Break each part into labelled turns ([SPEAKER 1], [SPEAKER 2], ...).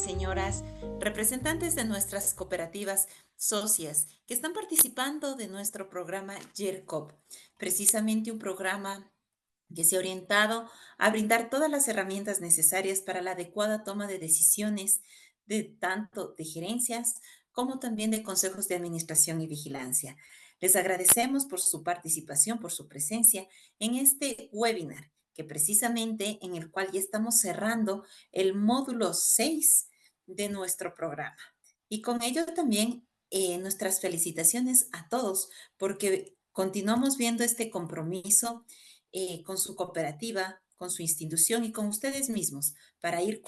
[SPEAKER 1] señoras, representantes de nuestras cooperativas socias que están participando de nuestro programa YERCOP, precisamente un programa que se ha orientado a brindar todas las herramientas necesarias para la adecuada toma de decisiones de tanto de gerencias como también de consejos de administración y vigilancia. Les agradecemos por su participación, por su presencia en este webinar, que precisamente en el cual ya estamos cerrando el módulo 6 de nuestro programa. Y con ello también nuestras felicitaciones a todos, porque continuamos viendo este compromiso con su cooperativa, con su institución y con ustedes mismos para ir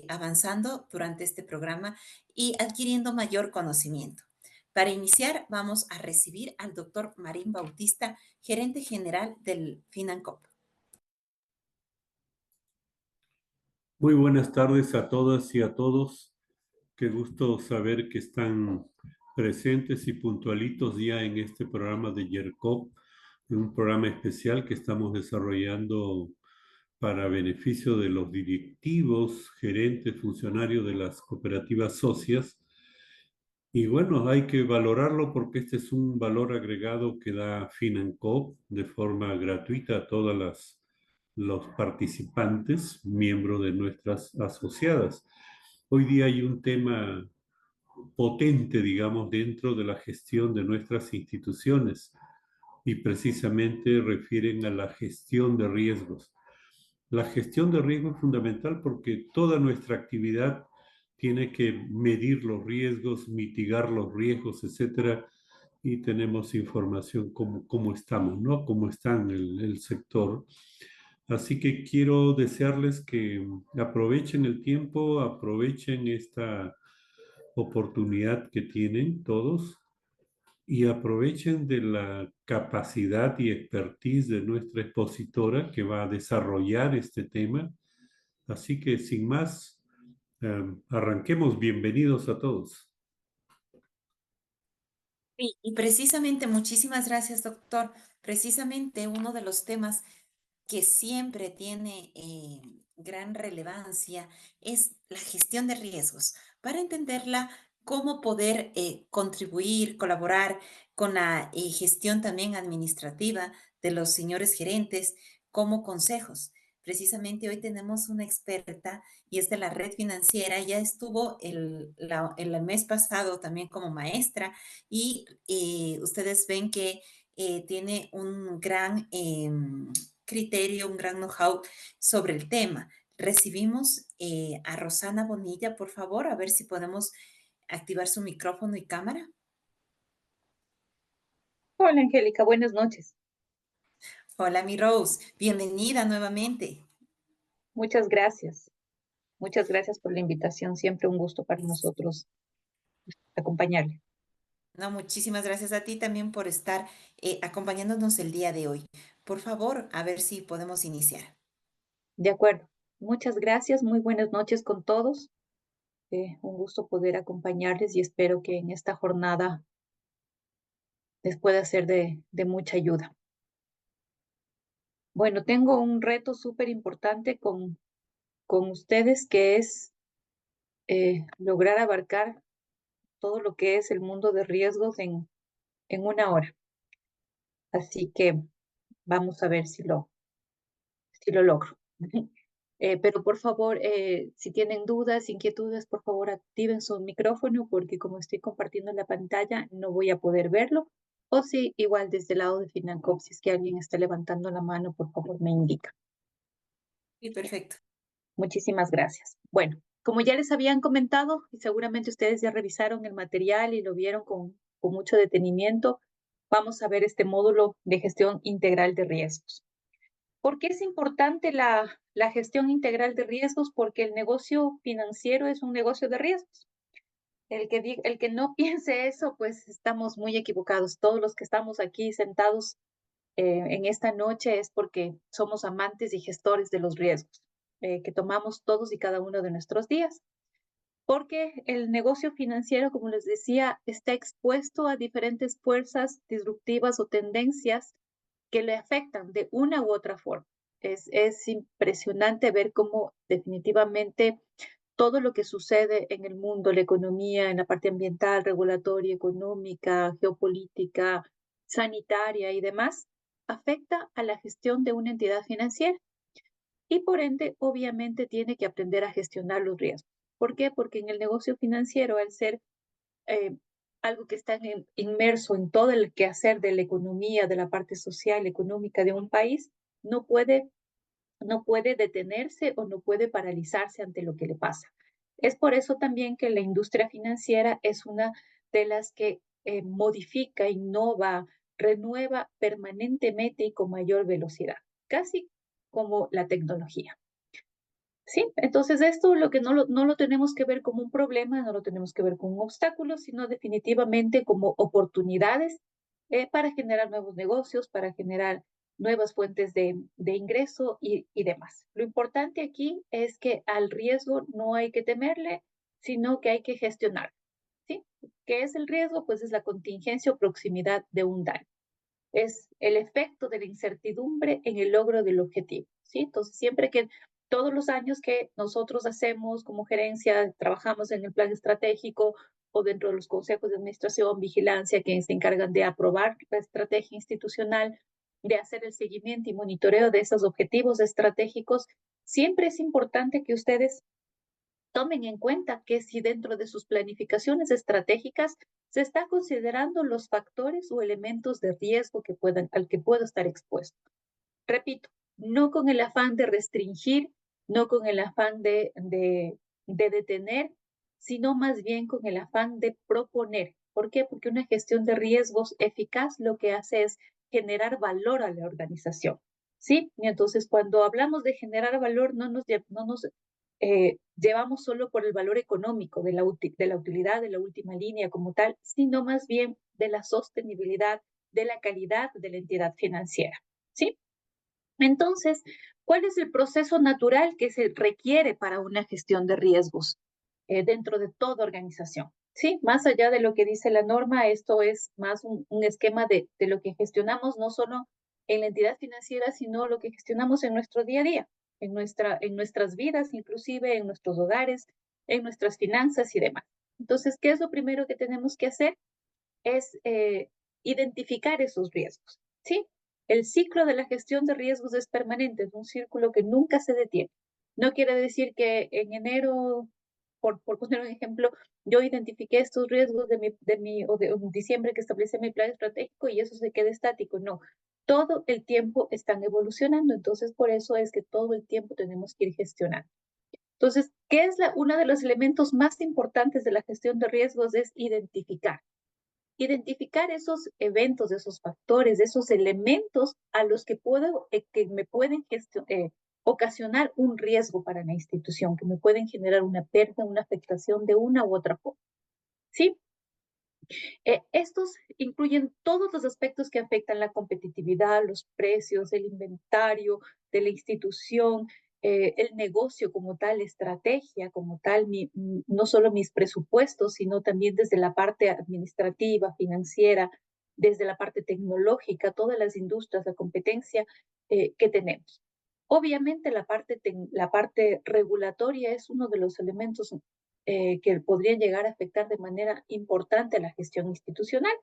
[SPEAKER 1] avanzando durante este programa y adquiriendo mayor conocimiento. Para iniciar, vamos a recibir al doctor Marín Bautista, gerente general del FINANCOP.
[SPEAKER 2] Muy buenas tardes a todas y a todos. Qué gusto saber que están presentes y puntualitos ya en este programa de YERCOP, un programa especial que estamos desarrollando para beneficio de los directivos, gerentes, funcionarios de las cooperativas socias. Y bueno, hay que valorarlo porque este es un valor agregado que da FINANCOP de forma gratuita a todas los participantes, miembros de nuestras asociadas. Hoy día hay un tema potente, digamos, dentro de la gestión de nuestras instituciones y precisamente refieren a la gestión de riesgos. La gestión de riesgo es fundamental porque toda nuestra actividad tiene que medir los riesgos, mitigar los riesgos, etcétera, y tenemos información cómo estamos, ¿no? Cómo está el sector. Así que quiero desearles que aprovechen el tiempo, aprovechen esta oportunidad que tienen todos y aprovechen de la capacidad y expertise de nuestra expositora que va a desarrollar este tema. Así que sin más, arranquemos. Bienvenidos a todos.
[SPEAKER 1] Sí, y precisamente, muchísimas gracias, doctor. Precisamente uno de los temas que siempre tiene gran relevancia es la gestión de riesgos. Para entenderla, cómo poder contribuir, colaborar con la gestión también administrativa de los señores gerentes como consejos. Precisamente hoy tenemos una experta y es de la red financiera. Ya estuvo el mes pasado también como maestra y ustedes ven que tiene un gran criterio, un gran know-how sobre el tema. Recibimos a Rosana Bonilla, por favor, a ver si podemos activar su micrófono y cámara.
[SPEAKER 3] Hola, Angélica, buenas noches.
[SPEAKER 1] Hola, mi Rose, bienvenida nuevamente.
[SPEAKER 3] Muchas gracias. Muchas gracias por la invitación. Siempre un gusto para nosotros acompañarle.
[SPEAKER 1] No, muchísimas gracias a ti también por estar acompañándonos el día de hoy. Por favor, a ver si podemos iniciar.
[SPEAKER 3] De acuerdo. Muchas gracias. Muy buenas noches con todos. Un gusto poder acompañarles y espero que en esta jornada les pueda ser de mucha ayuda. Bueno, tengo un reto súper importante con ustedes que es lograr abarcar todo lo que es el mundo de riesgos en una hora. Así que vamos a ver si lo logro. Pero por favor, si tienen dudas, inquietudes, por favor activen su micrófono porque como estoy compartiendo la pantalla no voy a poder verlo. O si igual desde el lado de FINANCOP, si es que alguien está levantando la mano, por favor me indica.
[SPEAKER 1] Sí, perfecto.
[SPEAKER 3] Muchísimas gracias. Bueno, como ya les habían comentado y seguramente ustedes ya revisaron el material y lo vieron con mucho detenimiento, vamos a ver este módulo de gestión integral de riesgos. ¿Por qué es importante la gestión integral de riesgos? Porque el negocio financiero es un negocio de riesgos. El que no piense eso, pues estamos muy equivocados. Todos los que estamos aquí sentados en esta noche es porque somos amantes y gestores de los riesgos que tomamos todos y cada uno de nuestros días. Porque el negocio financiero, como les decía, está expuesto a diferentes fuerzas disruptivas o tendencias que le afectan de una u otra forma. Es impresionante ver cómo definitivamente todo lo que sucede en el mundo, la economía, en la parte ambiental, regulatoria, económica, geopolítica, sanitaria y demás, afecta a la gestión de una entidad financiera y por ende, obviamente, tiene que aprender a gestionar los riesgos. ¿Por qué? Porque en el negocio financiero, al ser eh, algo que está inmerso en todo el quehacer de la economía, de la parte social, económica de un país, no puede no puede detenerse o no puede paralizarse ante lo que le pasa. Es por eso también que la industria financiera es una de las que modifica, innova, renueva permanentemente y con mayor velocidad, casi como la tecnología. Sí, entonces esto lo que no lo tenemos que ver como un problema, no lo tenemos que ver como un obstáculo, sino definitivamente como oportunidades para generar nuevos negocios, para generar nuevas fuentes de ingreso y demás. Lo importante aquí es que al riesgo no hay que temerle, sino que hay que gestionar. ¿Sí? ¿Qué es el riesgo? Pues es la contingencia o proximidad de un daño. Es el efecto de la incertidumbre en el logro del objetivo, ¿sí? Entonces, siempre que todos los años que nosotros hacemos como gerencia, trabajamos en el plan estratégico o dentro de los consejos de administración, vigilancia, que se encargan de aprobar la estrategia institucional, de hacer el seguimiento y monitoreo de esos objetivos estratégicos, siempre es importante que ustedes tomen en cuenta que si dentro de sus planificaciones estratégicas se está considerando los factores o elementos de riesgo al que puedo estar expuesto. Repito, no con el afán de restringir, no con el afán de detener, sino más bien con el afán de proponer. ¿Por qué? Porque una gestión de riesgos eficaz lo que hace es generar valor a la organización. ¿Sí? Y entonces, cuando hablamos de generar valor, no nos llevamos solo por el valor económico de la utilidad de la última línea como tal, sino más bien de la sostenibilidad, de la calidad de la entidad financiera. ¿Sí? Entonces, ¿cuál es el proceso natural que se requiere para una gestión de riesgos dentro de toda organización? Sí, más allá de lo que dice la norma, esto es más un esquema de lo que gestionamos no solo en la entidad financiera, sino lo que gestionamos en nuestro día a día, en nuestras vidas, inclusive en nuestros hogares, en nuestras finanzas y demás. Entonces, ¿qué es lo primero que tenemos que hacer? Es identificar esos riesgos, ¿sí? El ciclo de la gestión de riesgos es permanente, es un círculo que nunca se detiene. No quiere decir que en enero, por poner un ejemplo, yo identifiqué estos riesgos o de diciembre que establecí mi plan estratégico y eso se quede estático. No, todo el tiempo están evolucionando, entonces por eso es que todo el tiempo tenemos que ir gestionando. Entonces, ¿qué es uno de los elementos más importantes de la gestión de riesgos? Es identificar esos eventos, esos factores, esos elementos a los que me pueden ocasionar un riesgo para la institución, que me pueden generar una pérdida, una afectación de una u otra forma. ¿Sí? Estos incluyen todos los aspectos que afectan la competitividad, los precios, el inventario de la institución, el negocio como tal, estrategia como tal, no solo mis presupuestos, sino también desde la parte administrativa, financiera, desde la parte tecnológica, todas las industrias, la competencia que tenemos. Obviamente la parte regulatoria es uno de los elementos que podrían llegar a afectar de manera importante a la gestión institucional.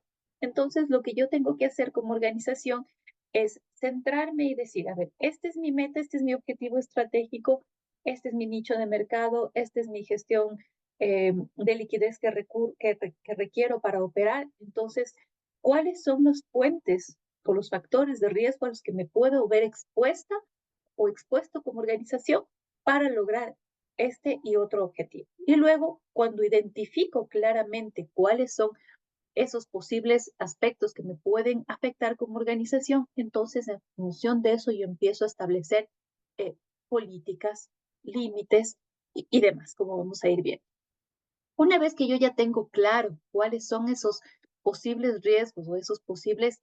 [SPEAKER 3] Entonces, lo que yo tengo que hacer como organización es centrarme y decir, a ver, esta es mi meta, este es mi objetivo estratégico, este es mi nicho de mercado, esta es mi gestión de liquidez que requiero para operar. Entonces, ¿cuáles son los puentes o los factores de riesgo a los que me puedo ver expuesta o expuesto como organización para lograr este y otro objetivo? Y luego, cuando identifico claramente cuáles son esos posibles aspectos que me pueden afectar como organización, entonces en función de eso yo empiezo a establecer políticas, límites y demás, como vamos a ir viendo. Una vez que yo ya tengo claro cuáles son esos posibles riesgos o esos posibles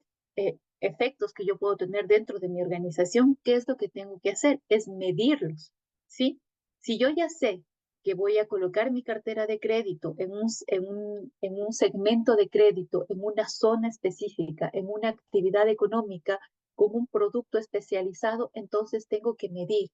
[SPEAKER 3] efectos que yo puedo tener dentro de mi organización, ¿qué es lo que tengo que hacer? Es medirlos, ¿sí? Si yo ya sé que voy a colocar mi cartera de crédito en un segmento de crédito, en una zona específica, en una actividad económica, con un producto especializado, entonces tengo que medir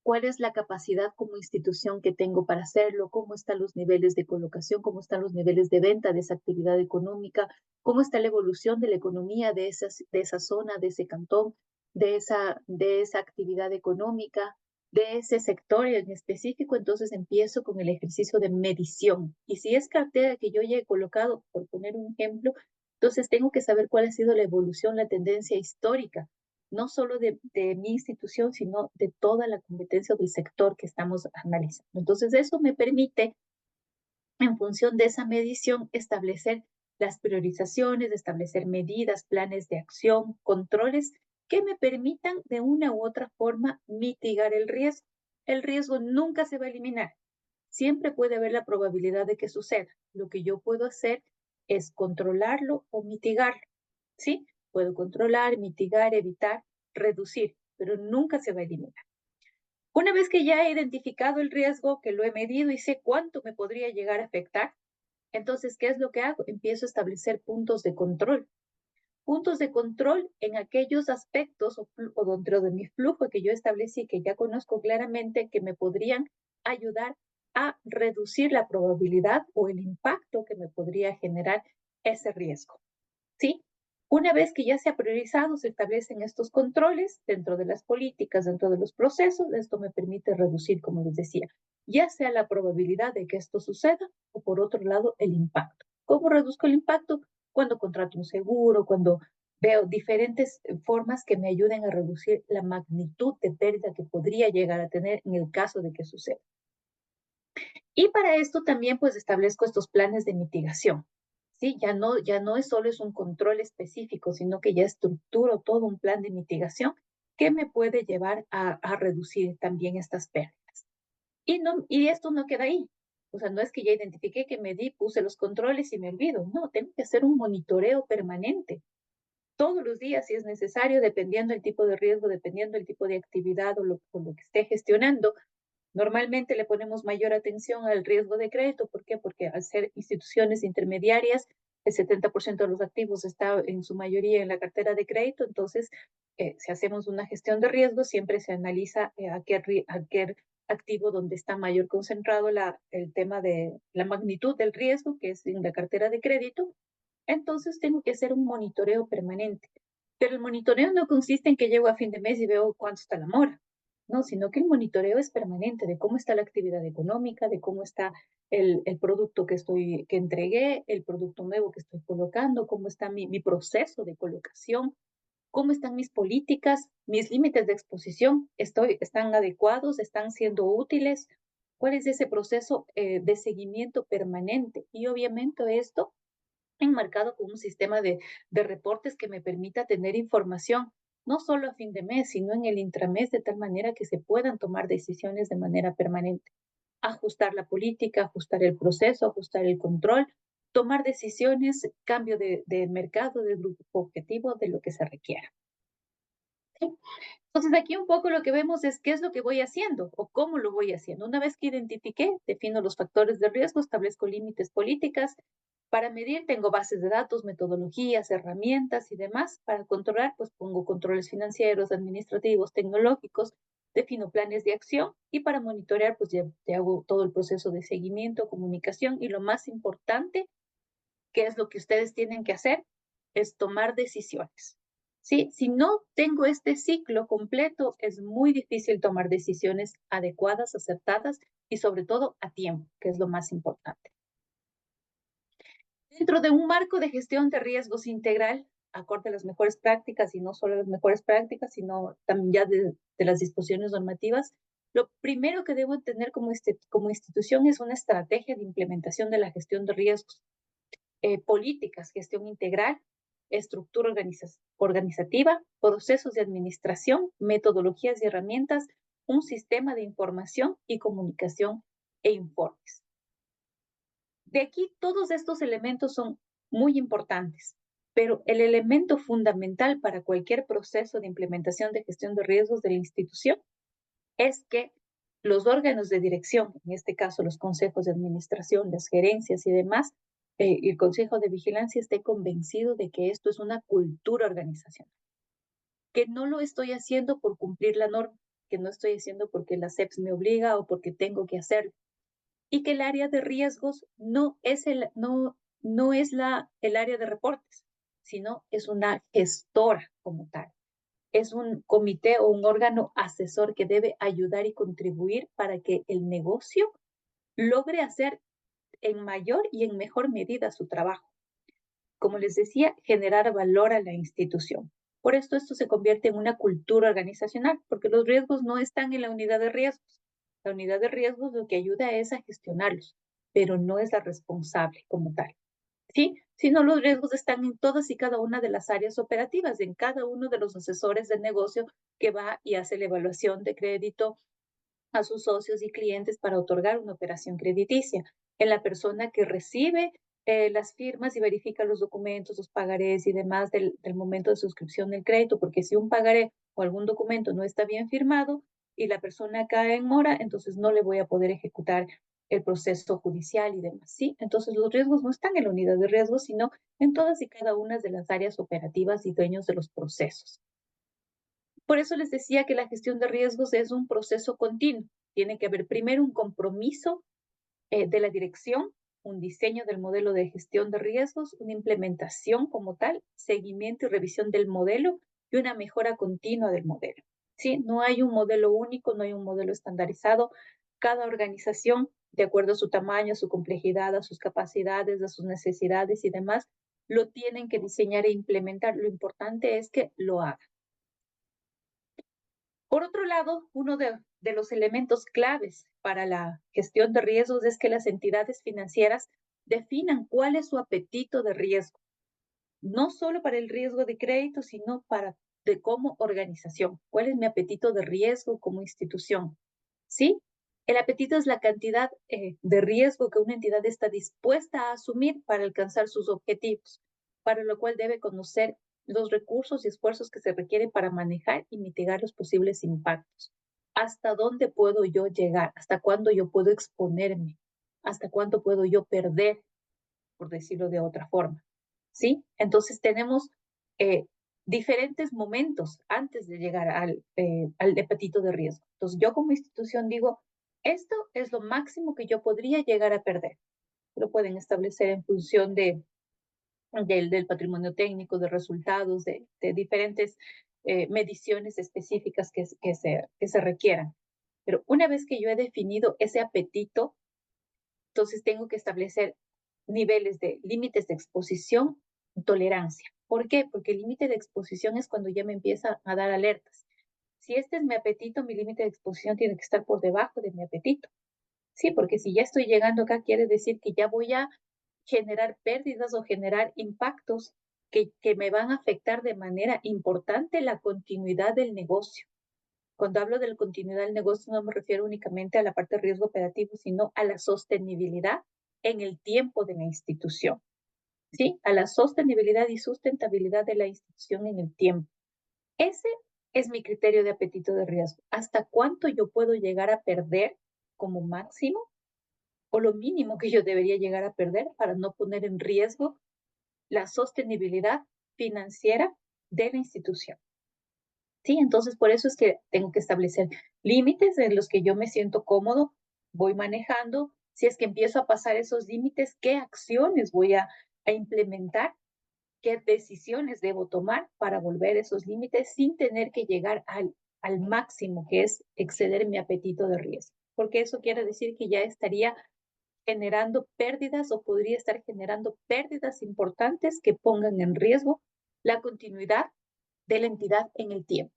[SPEAKER 3] cuál es la capacidad como institución que tengo para hacerlo, cómo están los niveles de colocación, cómo están los niveles de venta de esa actividad económica, cómo está la evolución de la economía de esa zona, de ese cantón, de esa actividad económica, de ese sector en específico. Entonces empiezo con el ejercicio de medición. Y si es cartera que yo ya he colocado, por poner un ejemplo, entonces tengo que saber cuál ha sido la evolución, la tendencia histórica, no solo de mi institución, sino de toda la competencia del sector que estamos analizando. Entonces, eso me permite, en función de esa medición, establecer las priorizaciones, establecer medidas, planes de acción, controles que me permitan de una u otra forma mitigar el riesgo. El riesgo nunca se va a eliminar. Siempre puede haber la probabilidad de que suceda. Lo que yo puedo hacer es controlarlo o mitigarlo, ¿sí? Puedo controlar, mitigar, evitar, reducir, pero nunca se va a eliminar. Una vez que ya he identificado el riesgo, que lo he medido y sé cuánto me podría llegar a afectar, entonces, ¿qué es lo que hago? Empiezo a establecer puntos de control. Puntos de control en aquellos aspectos o dentro de mi flujo que yo establecí, que ya conozco claramente, que me podrían ayudar a reducir la probabilidad o el impacto que me podría generar ese riesgo, ¿sí? Una vez que ya se ha priorizado, se establecen estos controles dentro de las políticas, dentro de los procesos. Esto me permite reducir, como les decía, ya sea la probabilidad de que esto suceda o, por otro lado, el impacto. ¿Cómo reduzco el impacto? Cuando contrato un seguro, cuando veo diferentes formas que me ayuden a reducir la magnitud de pérdida que podría llegar a tener en el caso de que suceda. Y para esto también pues establezco estos planes de mitigación. ¿Sí? Ya no es solo un control específico, sino que ya estructuro todo un plan de mitigación que me puede llevar a reducir también estas pérdidas. Y esto no queda ahí. O sea, no es que ya identifiqué, que medí, puse los controles y me olvido. No, tengo que hacer un monitoreo permanente. Todos los días, si es necesario, dependiendo del tipo de riesgo, dependiendo del tipo de actividad o lo que esté gestionando. Normalmente le ponemos mayor atención al riesgo de crédito. ¿Por qué? Porque al ser instituciones intermediarias, el 70% de los activos está en su mayoría en la cartera de crédito. Entonces, si hacemos una gestión de riesgo, siempre se analiza a qué activo donde está mayor concentrado el tema de la magnitud del riesgo, que es en la cartera de crédito. Entonces, tengo que hacer un monitoreo permanente. Pero el monitoreo no consiste en que llego a fin de mes y veo cuánto está la mora. No, sino que el monitoreo es permanente de cómo está la actividad económica, de cómo está el producto que entregué, el producto nuevo que estoy colocando, cómo está mi proceso de colocación, cómo están mis políticas, mis límites de exposición, están adecuados, están siendo útiles, cuál es ese proceso de seguimiento permanente. Y obviamente esto enmarcado con un sistema de reportes que me permita tener información, no solo a fin de mes, sino en el intramés, de tal manera que se puedan tomar decisiones de manera permanente. Ajustar la política, ajustar el proceso, ajustar el control, tomar decisiones, cambio de mercado, de grupo objetivo, de lo que se requiera. ¿Sí? Entonces, aquí un poco lo que vemos es qué es lo que voy haciendo o cómo lo voy haciendo. Una vez que identifiqué, defino los factores de riesgo, establezco límites, políticas. Para medir, tengo bases de datos, metodologías, herramientas y demás. Para controlar, pues pongo controles financieros, administrativos, tecnológicos, defino planes de acción. Y para monitorear, pues ya hago todo el proceso de seguimiento, comunicación. Y lo más importante, que es lo que ustedes tienen que hacer, es tomar decisiones. ¿Sí? Si no tengo este ciclo completo, es muy difícil tomar decisiones adecuadas, acertadas y sobre todo a tiempo, que es lo más importante. Dentro de un marco de gestión de riesgos integral, acorde a las mejores prácticas, y no solo las mejores prácticas, sino también ya de las disposiciones normativas, lo primero que debo tener como institución es una estrategia de implementación de la gestión de riesgos, políticas, gestión integral, estructura organizativa, procesos de administración, metodologías y herramientas, un sistema de información y comunicación e informes. De aquí, todos estos elementos son muy importantes, pero el elemento fundamental para cualquier proceso de implementación de gestión de riesgos de la institución es que los órganos de dirección, en este caso los consejos de administración, las gerencias y demás, y el consejo de vigilancia, esté convencido de que esto es una cultura organizacional, que no lo estoy haciendo por cumplir la norma, que no estoy haciendo porque la SEPS me obliga o porque tengo que hacerlo. Y que el área de riesgos no es el área de reportes, sino es una gestora como tal. Es un comité o un órgano asesor que debe ayudar y contribuir para que el negocio logre hacer en mayor y en mejor medida su trabajo. Como les decía, generar valor a la institución. Por esto se convierte en una cultura organizacional, porque los riesgos no están en la unidad de riesgos. La unidad de riesgos lo que ayuda es a gestionarlos, pero no es la responsable como tal. ¿Sí? Sino los riesgos están en todas y cada una de las áreas operativas, en cada uno de los asesores del negocio que va y hace la evaluación de crédito a sus socios y clientes para otorgar una operación crediticia, en la persona que recibe las firmas y verifica los documentos, los pagarés y demás del momento de suscripción del crédito, porque si un pagaré o algún documento no está bien firmado y la persona cae en mora, entonces no le voy a poder ejecutar el proceso judicial y demás, ¿sí? Entonces los riesgos no están en la unidad de riesgos, sino en todas y cada una de las áreas operativas y dueños de los procesos. Por eso les decía que la gestión de riesgos es un proceso continuo. Tiene que haber primero un compromiso de la dirección, un diseño del modelo de gestión de riesgos, una implementación como tal, seguimiento y revisión del modelo y una mejora continua del modelo. ¿Sí? No hay un modelo único, no hay un modelo estandarizado. Cada organización, de acuerdo a su tamaño, a su complejidad, a sus capacidades, a sus necesidades y demás, lo tienen que diseñar e implementar. Lo importante es que lo hagan. Por otro lado, uno de los elementos claves para la gestión de riesgos es que las entidades financieras definan cuál es su apetito de riesgo, no solo para el riesgo de crédito, sino como organización. ¿Cuál es mi apetito de riesgo como institución? ¿Sí? El apetito es la cantidad de riesgo que una entidad está dispuesta a asumir para alcanzar sus objetivos, para lo cual debe conocer los recursos y esfuerzos que se requieren para manejar y mitigar los posibles impactos. ¿Hasta dónde puedo yo llegar? ¿Hasta cuándo yo puedo exponerme? ¿Hasta cuánto puedo yo perder, por decirlo de otra forma? ¿Sí? Entonces tenemos diferentes momentos antes de llegar al apetito de riesgo. Entonces yo como institución digo, esto es lo máximo que yo podría llegar a perder. Lo pueden establecer en función del patrimonio técnico, de resultados, de diferentes mediciones específicas que se requieran. Pero una vez que yo he definido ese apetito, entonces tengo que establecer niveles de límites de exposición, tolerancia. ¿Por qué? Porque el límite de exposición es cuando ya me empieza a dar alertas. Si este es mi apetito, mi límite de exposición tiene que estar por debajo de mi apetito. Sí, porque si ya estoy llegando acá, quiere decir que ya voy a generar pérdidas o generar impactos que me van a afectar de manera importante la continuidad del negocio. Cuando hablo de la continuidad del negocio, no me refiero únicamente a la parte de riesgo operativo, sino a la sostenibilidad en el tiempo de la institución. ¿Sí? A la sostenibilidad y sustentabilidad de la institución en el tiempo. Ese es mi criterio de apetito de riesgo. ¿Hasta cuánto yo puedo llegar a perder como máximo o lo mínimo que yo debería llegar a perder para no poner en riesgo la sostenibilidad financiera de la institución? Sí, entonces por eso es que tengo que establecer límites en los que yo me siento cómodo, voy manejando. Si es que empiezo a pasar esos límites, ¿qué acciones voy a implementar? ¿Qué decisiones debo tomar para volver esos límites sin tener que llegar al máximo, que es exceder mi apetito de riesgo? Porque eso quiere decir que ya estaría generando pérdidas o podría estar generando pérdidas importantes que pongan en riesgo la continuidad de la entidad en el tiempo.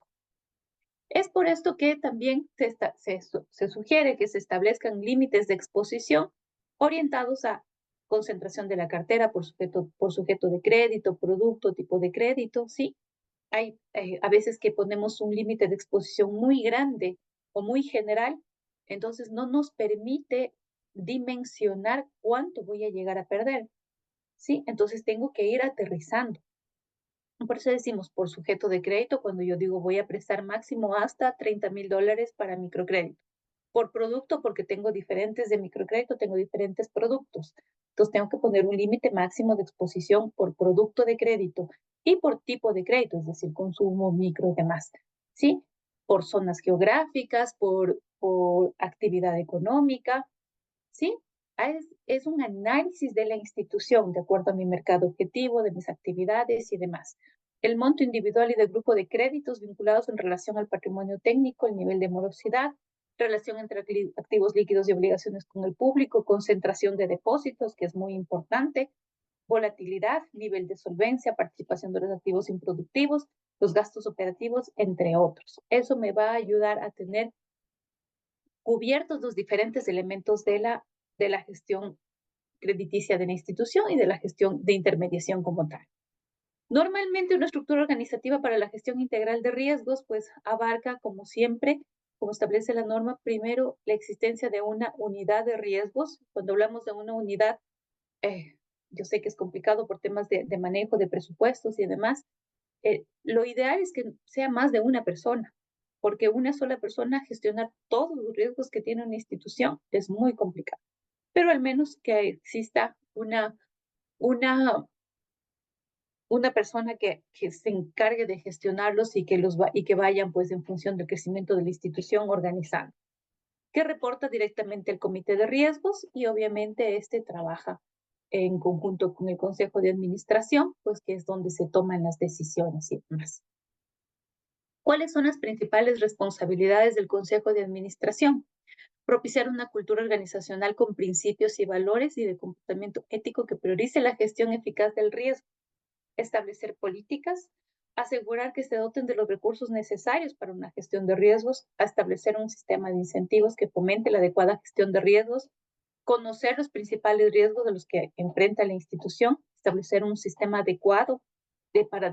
[SPEAKER 3] Es por esto que también se sugiere que se establezcan límites de exposición orientados a concentración de la cartera por sujeto de crédito, producto, tipo de crédito, ¿sí? Hay a veces que ponemos un límite de exposición muy grande o muy general, entonces no nos permite dimensionar cuánto voy a llegar a perder, ¿sí? Entonces tengo que ir aterrizando. Por eso decimos por sujeto de crédito, cuando yo digo voy a prestar máximo hasta $30,000 para microcrédito. Por producto, porque tengo diferentes de microcrédito, tengo diferentes productos. Entonces tengo que poner un límite máximo de exposición por producto de crédito y por tipo de crédito, es decir, consumo, micro y demás. ¿Sí? por zonas geográficas, por actividad económica, ¿sí? Es un análisis de la institución de acuerdo a mi mercado objetivo, de mis actividades y demás. El monto individual y de grupo de créditos vinculados en relación al patrimonio técnico, el nivel de morosidad, relación entre activos líquidos y obligaciones con el público, concentración de depósitos, que es muy importante, volatilidad, nivel de solvencia, participación de los activos improductivos, los gastos operativos, entre otros. Eso me va a ayudar a tener cubiertos los diferentes elementos de la gestión crediticia de la institución y de la gestión de intermediación como tal. Normalmente una estructura organizativa para la gestión integral de riesgos pues abarca, como siempre, como establece la norma, primero la existencia de una unidad de riesgos. Cuando hablamos de una unidad, yo sé que es complicado por temas de manejo de presupuestos y demás. Lo ideal es que sea más de una persona, porque una sola persona gestionar todos los riesgos que tiene una institución es muy complicado. Pero al menos que exista una persona que se encargue de gestionarlos y que vayan pues en función del crecimiento de la institución organizando, que reporta directamente al comité de riesgos y obviamente este trabaja en conjunto con el consejo de administración, pues que es donde se toman las decisiones y demás. ¿Cuáles son las principales responsabilidades del consejo de administración? Propiciar una cultura organizacional con principios y valores y de comportamiento ético que priorice la gestión eficaz del riesgo, establecer políticas, asegurar que se doten de los recursos necesarios para una gestión de riesgos, establecer un sistema de incentivos que fomente la adecuada gestión de riesgos, conocer los principales riesgos de los que enfrenta la institución, establecer un sistema adecuado para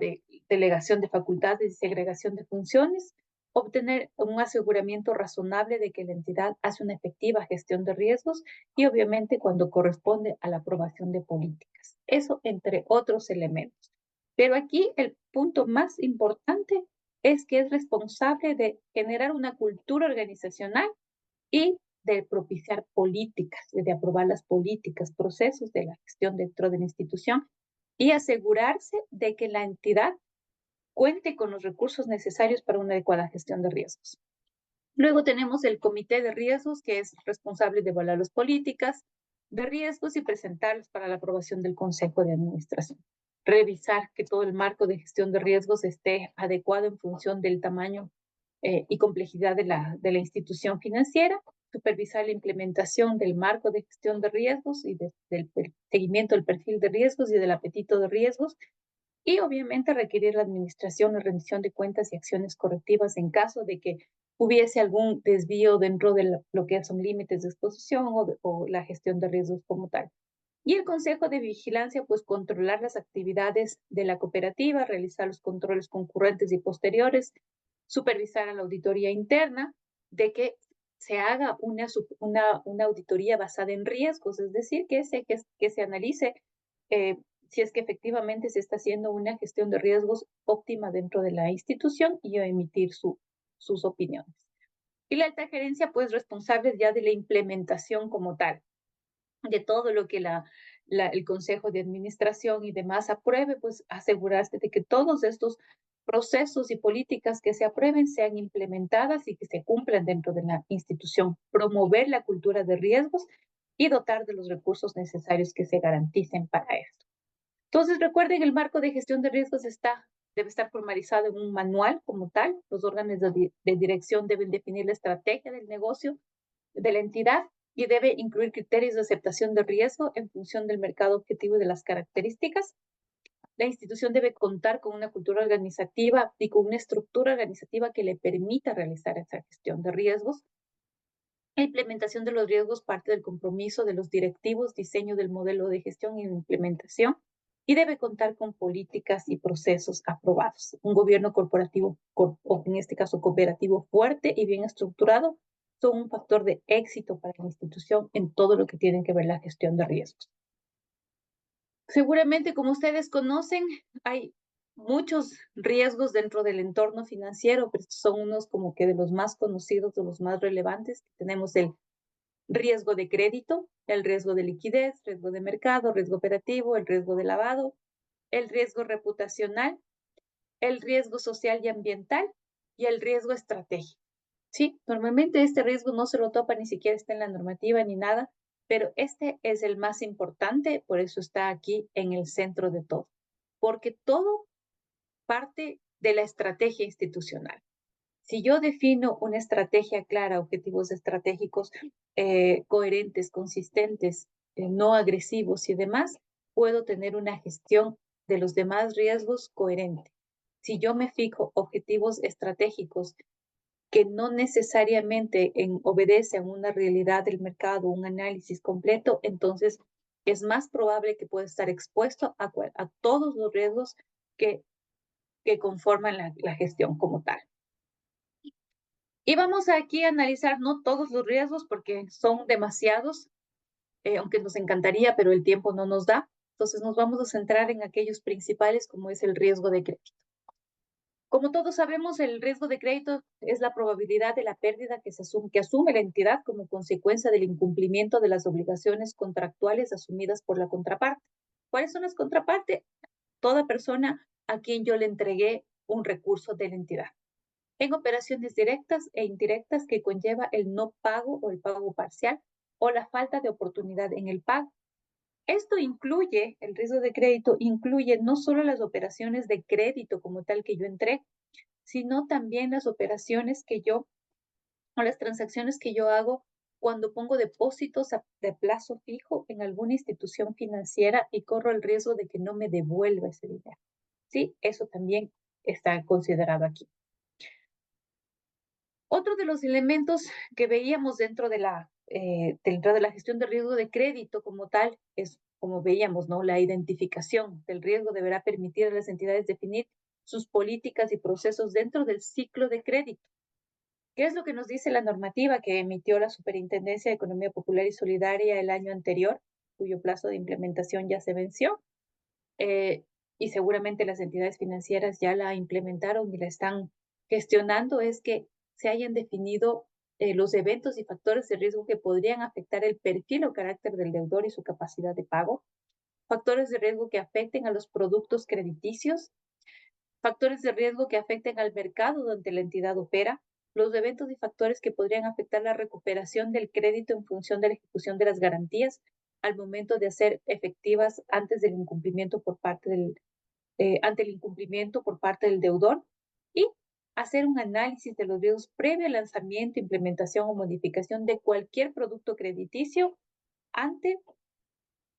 [SPEAKER 3] delegación de facultades y segregación de funciones, obtener un aseguramiento razonable de que la entidad hace una efectiva gestión de riesgos y obviamente cuando corresponde a la aprobación de políticas. Eso entre otros elementos. Pero aquí el punto más importante es que es responsable de generar una cultura organizacional y de propiciar políticas, de aprobar las políticas, procesos de la gestión dentro de la institución y asegurarse de que la entidad cuente con los recursos necesarios para una adecuada gestión de riesgos. Luego tenemos el comité de riesgos, que es responsable de evaluar las políticas de riesgos y presentarlas para la aprobación del consejo de administración. Revisar que todo el marco de gestión de riesgos esté adecuado en función del tamaño y complejidad de la institución financiera, supervisar la implementación del marco de gestión de riesgos y del seguimiento del perfil de riesgos y del apetito de riesgos, y obviamente requerir la administración, la rendición de cuentas y acciones correctivas en caso de que hubiese algún desvío dentro de lo que son límites de exposición o la gestión de riesgos como tal. Y el Consejo de Vigilancia, pues controlar las actividades de la cooperativa, realizar los controles concurrentes y posteriores, supervisar a la auditoría interna, de que se haga una auditoría basada en riesgos, es decir, que se analice si es que efectivamente se está haciendo una gestión de riesgos óptima dentro de la institución y a emitir sus opiniones. Y la alta gerencia, pues responsable ya de la implementación como tal, de todo lo que el Consejo de Administración y demás apruebe, pues asegurarse de que todos estos procesos y políticas que se aprueben sean implementadas y que se cumplan dentro de la institución, promover la cultura de riesgos y dotar de los recursos necesarios que se garanticen para esto. Entonces, recuerden, el marco de gestión de riesgos debe estar formalizado en un manual como tal. Los órganos de dirección deben definir la estrategia del negocio de la entidad y debe incluir criterios de aceptación de riesgo en función del mercado objetivo y de las características. La institución debe contar con una cultura organizativa y con una estructura organizativa que le permita realizar esa gestión de riesgos. La implementación de los riesgos parte del compromiso de los directivos, diseño del modelo de gestión y implementación, y debe contar con políticas y procesos aprobados. Un gobierno corporativo, o en este caso cooperativo, fuerte y bien estructurado, son un factor de éxito para la institución en todo lo que tiene que ver la gestión de riesgos. Seguramente, como ustedes conocen, hay muchos riesgos dentro del entorno financiero, pero estos son unos como que de los más conocidos, de los más relevantes. Tenemos el riesgo de crédito, el riesgo de liquidez, riesgo de mercado, riesgo operativo, el riesgo de lavado, el riesgo reputacional, el riesgo social y ambiental y el riesgo estratégico. Sí, normalmente este riesgo no se lo topa, ni siquiera está en la normativa ni nada, pero este es el más importante, por eso está aquí en el centro de todo, porque todo parte de la estrategia institucional. Si yo defino una estrategia clara, objetivos estratégicos coherentes, consistentes, no agresivos y demás, puedo tener una gestión de los demás riesgos coherente. Si yo me fijo objetivos estratégicos que no necesariamente obedecen a una realidad del mercado, un análisis completo, entonces es más probable que pueda estar expuesto a todos los riesgos que, que conforman la gestión como tal. Y vamos aquí a analizar no todos los riesgos porque son demasiados, aunque nos encantaría, pero el tiempo no nos da. Entonces nos vamos a centrar en aquellos principales como es el riesgo de crédito. Como todos sabemos, el riesgo de crédito es la probabilidad de la pérdida que asume la entidad como consecuencia del incumplimiento de las obligaciones contractuales asumidas por la contraparte. ¿Cuáles son las contrapartes? Toda persona a quien yo le entregué un recurso de la entidad. En operaciones directas e indirectas que conlleva el no pago o el pago parcial o la falta de oportunidad en el pago. Esto incluye, el riesgo de crédito incluye no solo las operaciones de crédito como tal que yo entré, sino también las operaciones que yo, o las transacciones que yo hago cuando pongo depósitos de plazo fijo en alguna institución financiera y corro el riesgo de que no me devuelva ese dinero. Sí, eso también está considerado aquí. Otro de los elementos que veíamos dentro de la gestión de riesgo de crédito como tal es, como veíamos, ¿no? La identificación del riesgo deberá permitir a las entidades definir sus políticas y procesos dentro del ciclo de crédito. ¿Qué es lo que nos dice la normativa que emitió la Superintendencia de Economía Popular y Solidaria el año anterior, cuyo plazo de implementación ya se venció? Y seguramente las entidades financieras ya la implementaron y la están gestionando, es que se hayan definido los eventos y factores de riesgo que podrían afectar el perfil o carácter del deudor y su capacidad de pago, factores de riesgo que afecten a los productos crediticios, factores de riesgo que afecten al mercado donde la entidad opera, los eventos y factores que podrían afectar la recuperación del crédito en función de la ejecución de las garantías al momento de hacer efectivas antes del incumplimiento ante el incumplimiento por parte del deudor y hacer un análisis de los riesgos previo al lanzamiento, implementación o modificación de cualquier producto crediticio ante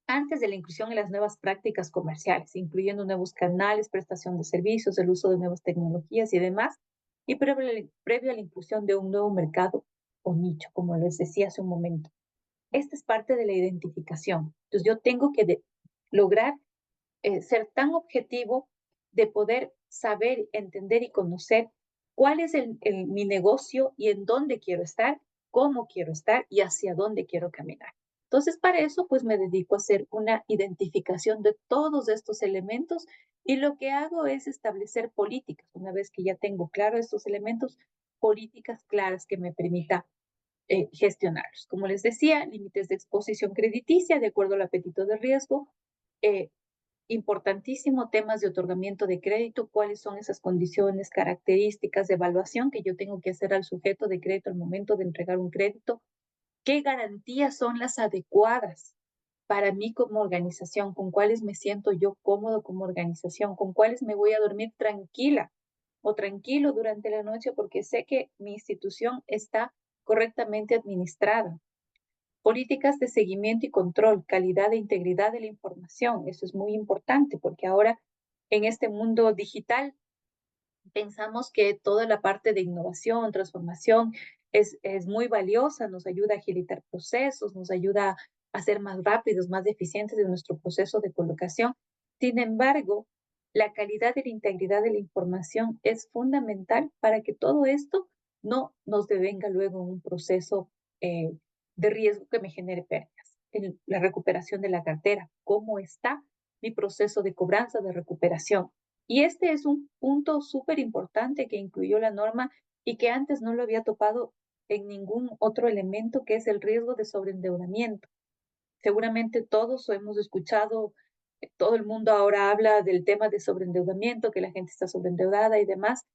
[SPEAKER 3] antes de la inclusión en las nuevas prácticas comerciales, incluyendo nuevos canales, prestación de servicios, el uso de nuevas tecnologías y demás, y previo a la inclusión de un nuevo mercado o nicho, como les decía hace un momento. Esta es parte de la identificación. Entonces yo tengo que lograr ser tan objetivo de poder saber, entender y conocer cuál es mi negocio y en dónde quiero estar, cómo quiero estar y hacia dónde quiero caminar. Entonces, para eso, pues me dedico a hacer una identificación de todos estos elementos y lo que hago es establecer políticas. Una vez que ya tengo claro estos elementos, políticas claras que me permitan gestionarlos. Como les decía, límites de exposición crediticia de acuerdo al apetito de riesgo, importantísimo, temas de otorgamiento de crédito, cuáles son esas condiciones, características de evaluación que yo tengo que hacer al sujeto de crédito al momento de entregar un crédito, qué garantías son las adecuadas para mí como organización, con cuáles me siento yo cómodo como organización, con cuáles me voy a dormir tranquila o tranquilo durante la noche porque sé que mi institución está correctamente administrada. Políticas de seguimiento y control, calidad e integridad de la información. Eso es muy importante porque ahora en este mundo digital pensamos que toda la parte de innovación, transformación es muy valiosa, nos ayuda a agilitar procesos, nos ayuda a ser más rápidos, más eficientes en nuestro proceso de colocación. Sin embargo, la calidad y la integridad de la información es fundamental para que todo esto no nos devenga luego en un proceso de riesgo que me genere pérdidas. En la recuperación de la cartera, ¿cómo está mi proceso de cobranza, de recuperación? Y este es un punto súper importante que incluyó la norma y que antes no lo había topado en ningún otro elemento, que es el riesgo de sobreendeudamiento. Seguramente todos hemos escuchado, todo el mundo ahora habla del tema de sobreendeudamiento, que la gente está sobreendeudada y demás.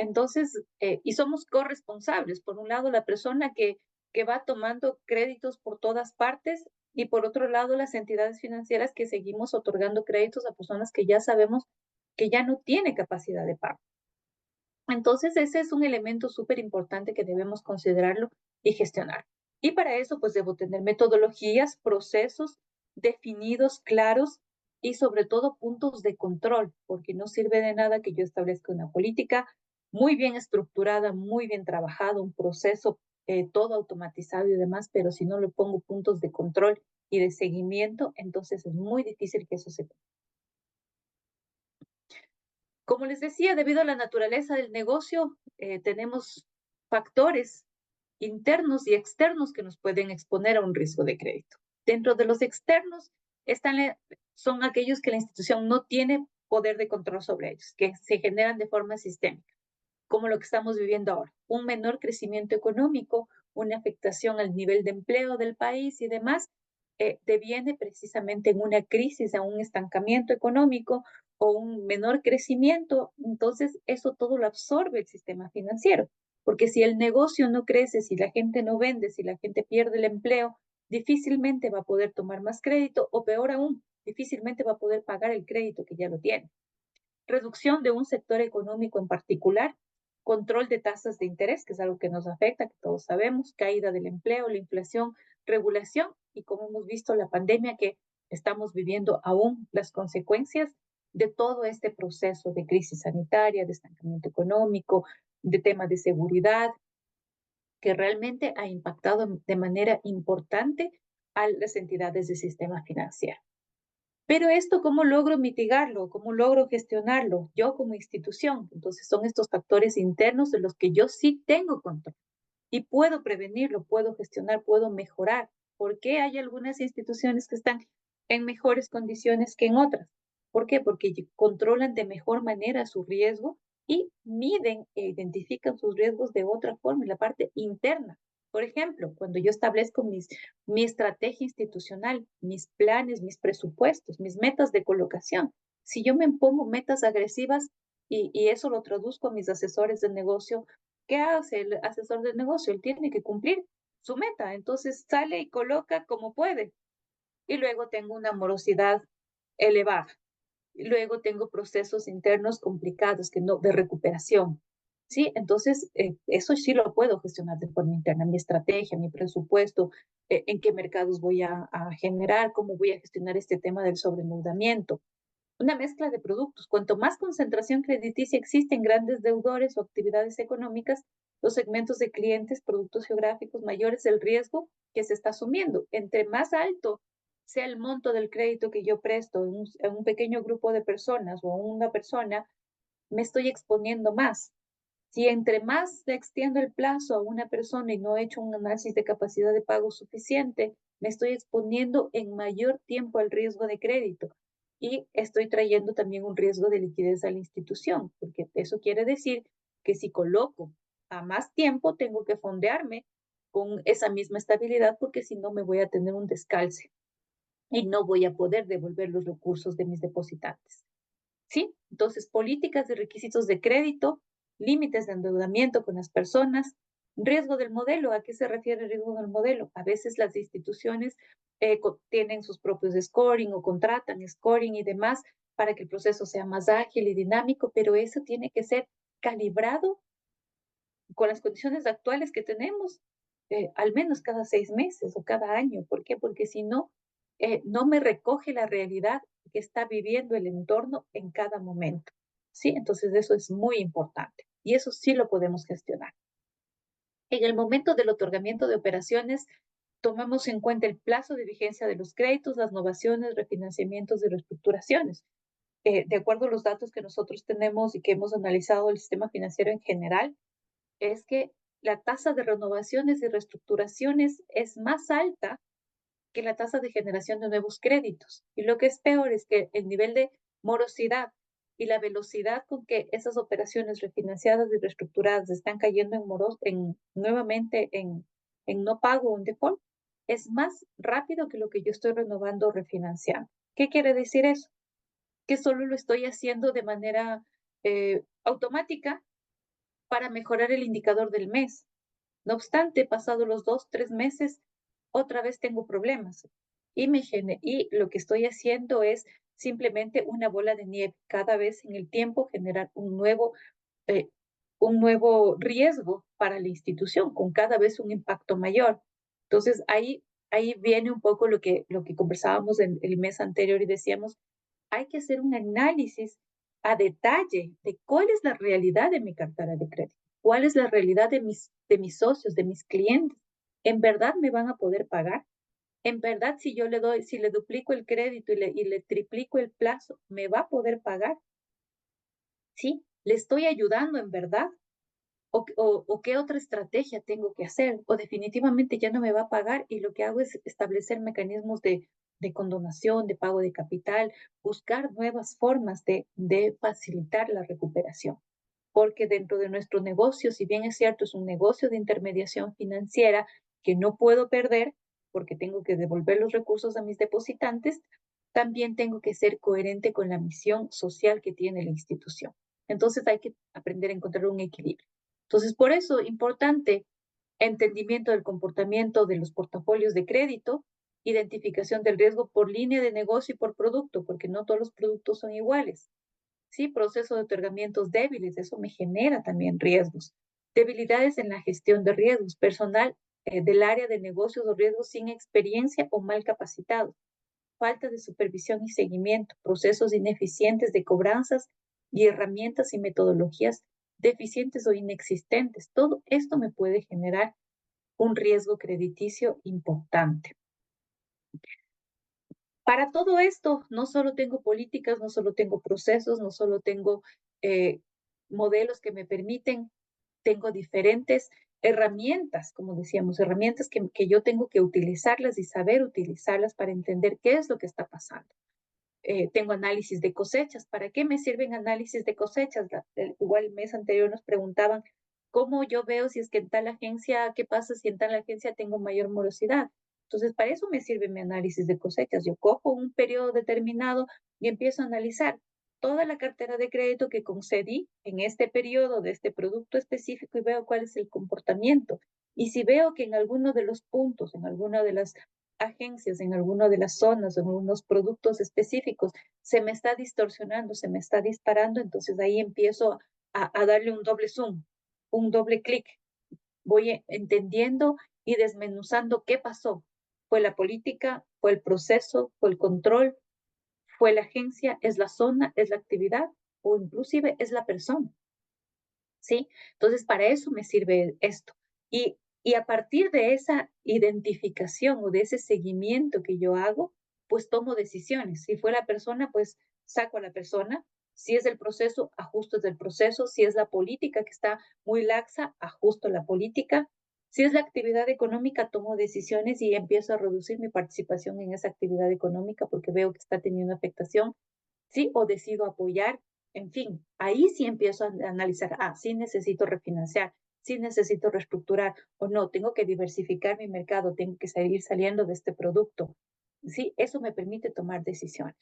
[SPEAKER 3] Entonces, y somos corresponsables. Por un lado, la persona que va tomando créditos por todas partes y por otro lado, las entidades financieras que seguimos otorgando créditos a personas que ya sabemos que ya no tiene capacidad de pago. Entonces, ese es un elemento súper importante que debemos considerarlo y gestionar. Y para eso, pues debo tener metodologías, procesos definidos, claros y sobre todo puntos de control, porque no sirve de nada que yo establezca una política muy bien estructurada, muy bien trabajada, un proceso todo automatizado y demás, pero si no le pongo puntos de control y de seguimiento, entonces es muy difícil que eso se cumpla. Como les decía, debido a la naturaleza del negocio, tenemos factores internos y externos que nos pueden exponer a un riesgo de crédito. Dentro de los externos son aquellos que la institución no tiene poder de control sobre ellos, que se generan de forma sistémica, como lo que estamos viviendo ahora. Un menor crecimiento económico, una afectación al nivel de empleo del país y demás, deviene precisamente en una crisis, a un estancamiento económico o un menor crecimiento. Entonces, eso todo lo absorbe el sistema financiero. Porque si el negocio no crece, si la gente no vende, si la gente pierde el empleo, difícilmente va a poder tomar más crédito o peor aún, difícilmente va a poder pagar el crédito que ya lo tiene. Reducción de un sector económico en particular, control de tasas de interés, que es algo que nos afecta, que todos sabemos, caída del empleo, la inflación, regulación y como hemos visto la pandemia que estamos viviendo aún las consecuencias de todo este proceso de crisis sanitaria, de estancamiento económico, de temas de seguridad, que realmente ha impactado de manera importante a las entidades del sistema financiero. Pero esto, ¿cómo logro mitigarlo? ¿Cómo logro gestionarlo? Yo como institución. Entonces, son estos factores internos de los que yo sí tengo control y puedo prevenirlo, puedo gestionar, puedo mejorar. ¿Por qué hay algunas instituciones que están en mejores condiciones que en otras? ¿Por qué? Porque controlan de mejor manera su riesgo y miden e identifican sus riesgos de otra forma en la parte interna. Por ejemplo, cuando yo establezco mi estrategia institucional, mis planes, mis presupuestos, mis metas de colocación, si yo me pongo metas agresivas y eso lo traduzco a mis asesores de negocio, ¿qué hace el asesor de negocio? Él tiene que cumplir su meta, entonces sale y coloca como puede. Y luego tengo una morosidad elevada. Y luego tengo procesos internos complicados que no, de recuperación. ¿Sí? Entonces, eso sí lo puedo gestionar de forma interna, mi estrategia, mi presupuesto, en qué mercados voy a generar, cómo voy a gestionar este tema del sobreendeudamiento. Una mezcla de productos. Cuanto más concentración crediticia existe en grandes deudores o actividades económicas, los segmentos de clientes, productos geográficos mayores, el riesgo que se está asumiendo. Entre más alto sea el monto del crédito que yo presto en un pequeño grupo de personas o a una persona, me estoy exponiendo más. Si entre más le extiendo el plazo a una persona y no he hecho un análisis de capacidad de pago suficiente, me estoy exponiendo en mayor tiempo al riesgo de crédito y estoy trayendo también un riesgo de liquidez a la institución, porque eso quiere decir que si coloco a más tiempo, tengo que fondearme con esa misma estabilidad, porque si no me voy a tener un descalce y no voy a poder devolver los recursos de mis depositantes. ¿Sí? Entonces, políticas de requisitos de crédito, límites de endeudamiento con las personas, riesgo del modelo. ¿A qué se refiere el riesgo del modelo? A veces las instituciones tienen sus propios scoring o contratan scoring y demás para que el proceso sea más ágil y dinámico, pero eso tiene que ser calibrado con las condiciones actuales que tenemos, al menos cada 6 meses o cada año. ¿Por qué? Porque si no, no me recoge la realidad que está viviendo el entorno en cada momento. ¿Sí? Entonces eso es muy importante y eso sí lo podemos gestionar. En el momento del otorgamiento de operaciones, tomamos en cuenta el plazo de vigencia de los créditos, las novaciones, refinanciamientos y reestructuraciones. De acuerdo a los datos que nosotros tenemos y que hemos analizado el sistema financiero en general, es que la tasa de renovaciones y reestructuraciones es más alta que la tasa de generación de nuevos créditos. Y lo que es peor es que el nivel de morosidad y la velocidad con que esas operaciones refinanciadas y reestructuradas están cayendo nuevamente en no pago o en default es más rápido que lo que yo estoy renovando o refinanciando. ¿Qué quiere decir eso? Que solo lo estoy haciendo de manera automática para mejorar el indicador del mes. No obstante, pasados los 2, 3 meses, otra vez tengo problemas. Y lo que estoy haciendo es simplemente una bola de nieve. Cada vez en el tiempo generar eh, un nuevo riesgo para la institución, con cada vez un impacto mayor. Entonces, ahí viene un poco lo que conversábamos el mes anterior y decíamos, hay que hacer un análisis a detalle de cuál es la realidad de mi cartera de crédito, cuál es la realidad de mis socios, de mis clientes. ¿En verdad me van a poder pagar? ¿En verdad si le duplico el crédito y le triplico el plazo, me va a poder pagar? ¿Sí? ¿Le estoy ayudando en verdad? ¿O qué otra estrategia tengo que hacer? O definitivamente ya no me va a pagar y lo que hago es establecer mecanismos de condonación, de pago de capital, buscar nuevas formas de facilitar la recuperación. Porque dentro de nuestro negocio, si bien es cierto, es un negocio de intermediación financiera que no puedo perder porque tengo que devolver los recursos a mis depositantes, también tengo que ser coherente con la misión social que tiene la institución. Entonces hay que aprender a encontrar un equilibrio. Entonces, por eso, importante entendimiento del comportamiento de los portafolios de crédito, identificación del riesgo por línea de negocio y por producto, porque no todos los productos son iguales. Sí, proceso de otorgamientos débiles, eso me genera también riesgos. Debilidades en la gestión de riesgos, personal del área de negocios o riesgos sin experiencia o mal capacitado, falta de supervisión y seguimiento, procesos ineficientes de cobranzas y herramientas y metodologías deficientes o inexistentes. Todo esto me puede generar un riesgo crediticio importante. Para todo esto, no solo tengo políticas, no solo tengo procesos, no solo tengo eh, modelos que me permiten, tengo diferentes herramientas, como decíamos, herramientas que yo tengo que utilizarlas y saber utilizarlas para entender qué es lo que está pasando. Tengo análisis de cosechas. ¿Para qué me sirven análisis de cosechas? Igual el mes anterior nos preguntaban cómo yo veo si es que en tal agencia, qué pasa si en tal agencia tengo mayor morosidad. Entonces, para eso me sirve mi análisis de cosechas. Yo cojo un periodo determinado y empiezo a analizar toda la cartera de crédito que concedí en este periodo de este producto específico y veo cuál es el comportamiento. Y si veo que en alguno de los puntos, en alguna de las agencias, en alguna de las zonas, en algunos productos específicos, se me está distorsionando, se me está disparando, entonces ahí empiezo a darle un doble zoom, un doble clic. Voy entendiendo y desmenuzando qué pasó. ¿Fue la política? ¿Fue el proceso? ¿Fue el control? ¿Fue la agencia? ¿Es la zona? ¿Es la actividad? ¿O inclusive es la persona? ¿Sí? Entonces, para eso me sirve esto. Y a partir de esa identificación o de ese seguimiento que yo hago, pues tomo decisiones. Si fue la persona, pues saco a la persona. Si es el proceso, ajusto del proceso. Si es la política que está muy laxa, ajusto la política. Si es la actividad económica, tomo decisiones y empiezo a reducir mi participación en esa actividad económica porque veo que está teniendo afectación. ¿Sí? O decido apoyar, en fin, ahí sí empiezo a analizar, sí necesito refinanciar, sí necesito reestructurar o no, tengo que diversificar mi mercado, tengo que seguir saliendo de este producto. Sí, eso me permite tomar decisiones.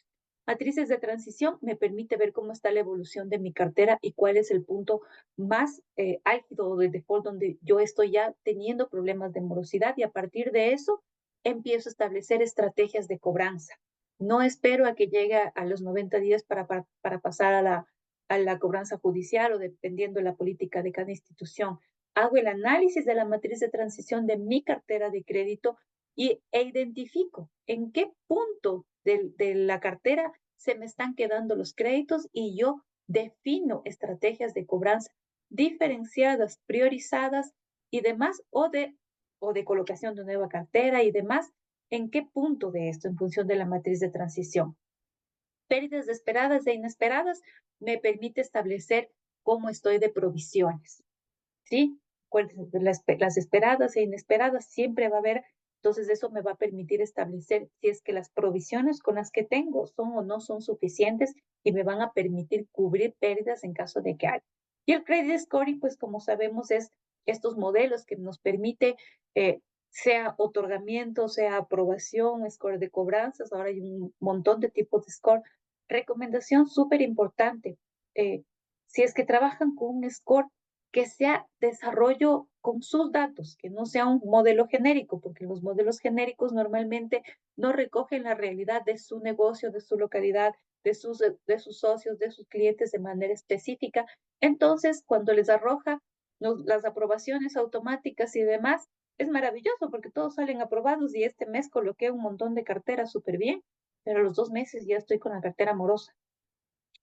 [SPEAKER 3] Matrices de transición me permite ver cómo está la evolución de mi cartera y cuál es el punto más álgido de default donde yo estoy ya teniendo problemas de morosidad y a partir de eso empiezo a establecer estrategias de cobranza. No espero a que llegue a los 90 días para pasar a la cobranza judicial o dependiendo de la política de cada institución. Hago el análisis de la matriz de transición de mi cartera de crédito e identifico en qué punto de la cartera se me están quedando los créditos y yo defino estrategias de cobranza diferenciadas, priorizadas y demás, o de colocación de nueva cartera y demás. ¿En qué punto de esto en función de la matriz de transición? Pérdidas esperadas e inesperadas me permite establecer cómo estoy de provisiones, ¿sí? Las esperadas e inesperadas siempre va a haber, entonces eso me va a permitir establecer si es que las provisiones con las que tengo son o no son suficientes y me van a permitir cubrir pérdidas en caso de que haya. Y el credit scoring, pues como sabemos, es estos modelos que nos permite, sea otorgamiento, sea aprobación, score de cobranzas, ahora hay un montón de tipos de score. Recomendación súper importante, si es que trabajan con un score, que sea desarrollo con sus datos, que no sea un modelo genérico, porque los modelos genéricos normalmente no recogen la realidad de su negocio, de su localidad, de sus socios, de sus clientes de manera específica. Entonces, cuando les arroja las aprobaciones automáticas y demás, es maravilloso porque todos salen aprobados y este mes coloqué un montón de carteras súper bien, pero a los 2 meses ya estoy con la cartera morosa,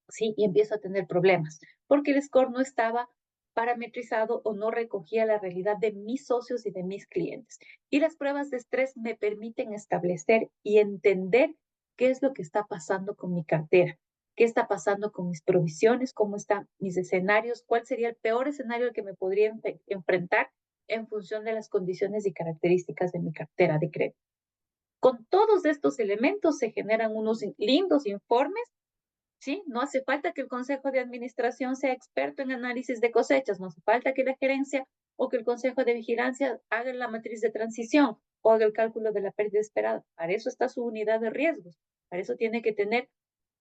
[SPEAKER 3] ¿sí? Y empiezo a tener problemas porque el score no estaba parametrizado o no recogía la realidad de mis socios y de mis clientes. Y las pruebas de estrés me permiten establecer y entender qué es lo que está pasando con mi cartera, qué está pasando con mis provisiones, cómo están mis escenarios, cuál sería el peor escenario al que me podría enfrentar en función de las condiciones y características de mi cartera de crédito. Con todos estos elementos se generan unos lindos informes. ¿Sí? No hace falta que el consejo de administración sea experto en análisis de cosechas, no hace falta que la gerencia o que el consejo de vigilancia haga la matriz de transición o haga el cálculo de la pérdida esperada. Para eso está su unidad de riesgos. Para eso tiene que tener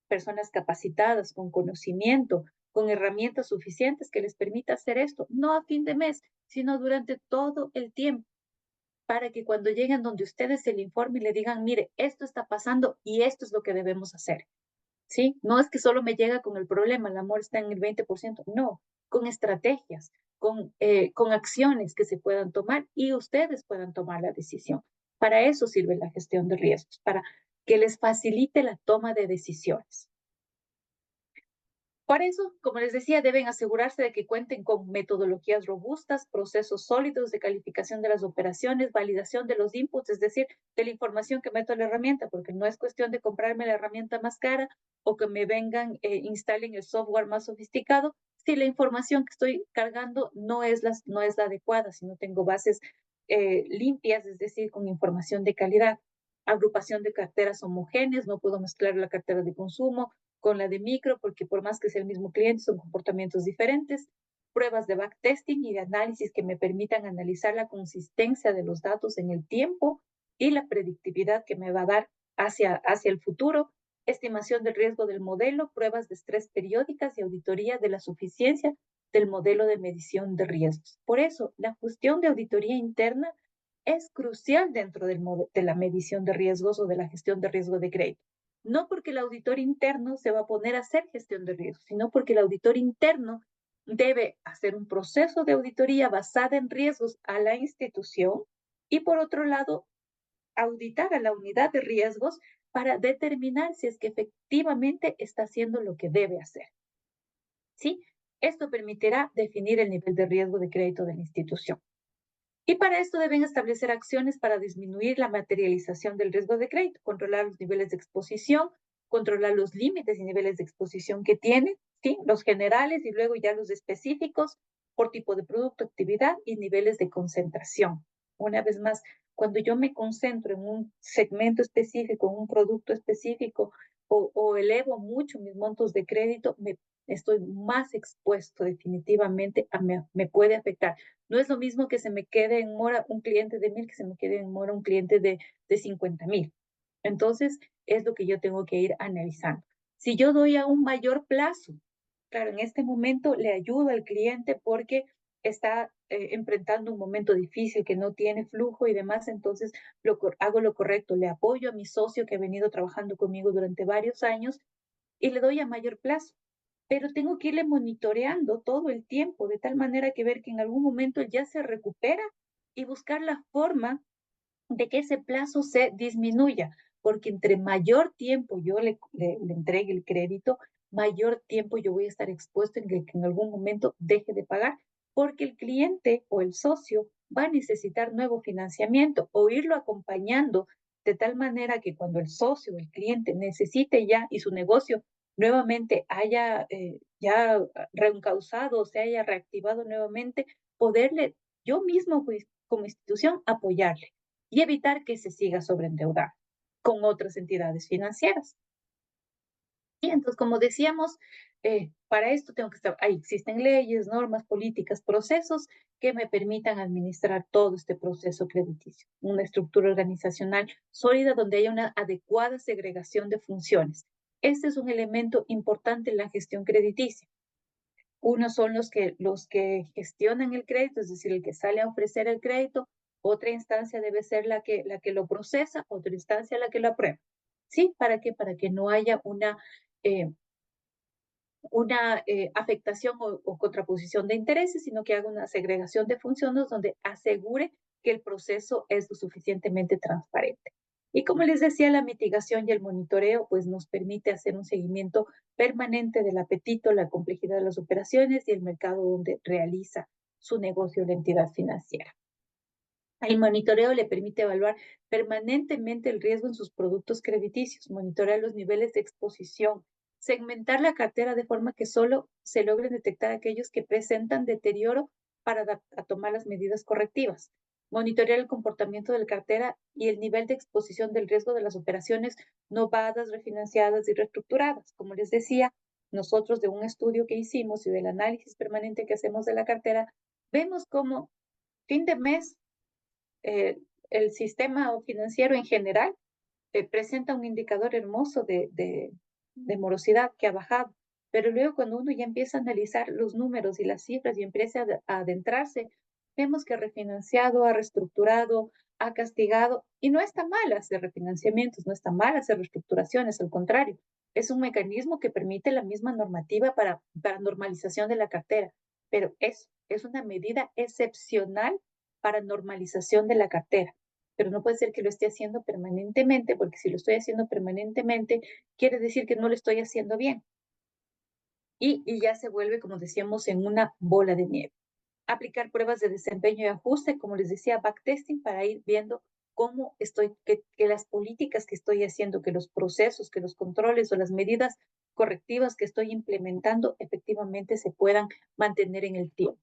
[SPEAKER 3] personas capacitadas, con conocimiento, con herramientas suficientes que les permita hacer esto, no a fin de mes, sino durante todo el tiempo, para que cuando lleguen donde ustedes el informe y le digan, mire, esto está pasando y esto es lo que debemos hacer. ¿Sí? No es que solo me llega con el problema, el amor está en el 20%, no, con estrategias, con acciones que se puedan tomar y ustedes puedan tomar la decisión. Para eso sirve la gestión de riesgos, para que les facilite la toma de decisiones. Por eso, como les decía, deben asegurarse de que cuenten con metodologías robustas, procesos sólidos de calificación de las operaciones, validación de los inputs, es decir, de la información que meto a la herramienta, porque no es cuestión de comprarme la herramienta más cara o que me vengan, instalen el software más sofisticado, si la información que estoy cargando no es la adecuada, si no tengo bases limpias, es decir, con información de calidad. Agrupación de carteras homogéneas, no puedo mezclar la cartera de consumo con la de micro, porque por más que sea el mismo cliente, son comportamientos diferentes. Pruebas de backtesting y de análisis que me permitan analizar la consistencia de los datos en el tiempo y la predictividad que me va a dar hacia el futuro. Estimación del riesgo del modelo, pruebas de estrés periódicas y auditoría de la suficiencia del modelo de medición de riesgos. Por eso, la cuestión de auditoría interna es crucial dentro de la medición de riesgos o de la gestión de riesgo de crédito. No porque el auditor interno se va a poner a hacer gestión de riesgos, sino porque el auditor interno debe hacer un proceso de auditoría basada en riesgos a la institución y, por otro lado, auditar a la unidad de riesgos para determinar si es que efectivamente está haciendo lo que debe hacer. ¿Sí? Esto permitirá definir el nivel de riesgo de crédito de la institución. Y para esto deben establecer acciones para disminuir la materialización del riesgo de crédito, controlar los niveles de exposición, controlar los límites y niveles de exposición que tiene, ¿sí? Los generales y luego ya los específicos por tipo de producto, actividad y niveles de concentración. Una vez más, cuando yo me concentro en un segmento específico, en un producto específico, o elevo mucho mis montos de crédito, estoy más expuesto definitivamente me puede afectar. No es lo mismo que se me quede en mora un cliente de 1,000 que se me quede en mora un cliente de 50,000. Entonces, es lo que yo tengo que ir analizando. Si yo doy a un mayor plazo, claro, en este momento le ayudo al cliente porque está enfrentando un momento difícil, que no tiene flujo y demás, entonces hago lo correcto, le apoyo a mi socio que ha venido trabajando conmigo durante varios años y le doy a mayor plazo, pero tengo que irle monitoreando todo el tiempo, de tal manera que ver que en algún momento él ya se recupera y buscar la forma de que ese plazo se disminuya, porque entre mayor tiempo yo le entregue el crédito, mayor tiempo yo voy a estar expuesto en que en algún momento deje de pagar, porque el cliente o el socio va a necesitar nuevo financiamiento o irlo acompañando de tal manera que cuando el socio o el cliente necesite ya y su negocio nuevamente haya ya reencauzado o se haya reactivado nuevamente, poderle yo mismo como institución apoyarle y evitar que se siga sobreendeudando con otras entidades financieras. Y entonces, como decíamos, para esto tengo que estar, ahí existen leyes, normas, políticas, procesos que me permitan administrar todo este proceso crediticio. Una estructura organizacional sólida donde haya una adecuada segregación de funciones. Este es un elemento importante en la gestión crediticia. Unos son los que gestionan el crédito, es decir, el que sale a ofrecer el crédito. Otra instancia debe ser la que lo procesa, otra instancia la que lo aprueba. ¿Sí? ¿Para qué? Para que no haya una afectación o contraposición de intereses, sino que haga una segregación de funciones donde asegure que el proceso es lo suficientemente transparente. Y como les decía, la mitigación y el monitoreo pues nos permite hacer un seguimiento permanente del apetito, la complejidad de las operaciones y el mercado donde realiza su negocio la entidad financiera. El monitoreo le permite evaluar permanentemente el riesgo en sus productos crediticios, monitorear los niveles de exposición, segmentar la cartera de forma que solo se logren detectar aquellos que presentan deterioro para tomar las medidas correctivas, monitorear el comportamiento de la cartera y el nivel de exposición del riesgo de las operaciones novadas, refinanciadas y reestructuradas. Como les decía, nosotros de un estudio que hicimos y del análisis permanente que hacemos de la cartera, vemos cómo fin de mes eh, el sistema financiero en general presenta un indicador hermoso de morosidad que ha bajado, pero luego cuando uno ya empieza a analizar los números y las cifras y empieza a adentrarse, vemos que ha refinanciado, ha reestructurado, ha castigado, y no está mal hacer refinanciamientos, no está mal hacer reestructuraciones, al contrario, es un mecanismo que permite la misma normativa para normalización de la cartera, pero es una medida excepcional para normalización de la cartera, pero no puede ser que lo esté haciendo permanentemente, porque si lo estoy haciendo permanentemente, quiere decir que no lo estoy haciendo bien. Y ya se vuelve, como decíamos, en una bola de nieve. Aplicar pruebas de desempeño y ajuste, como les decía, backtesting, para ir viendo cómo que las políticas que estoy haciendo, que los procesos, que los controles o las medidas correctivas que estoy implementando efectivamente se puedan mantener en el tiempo.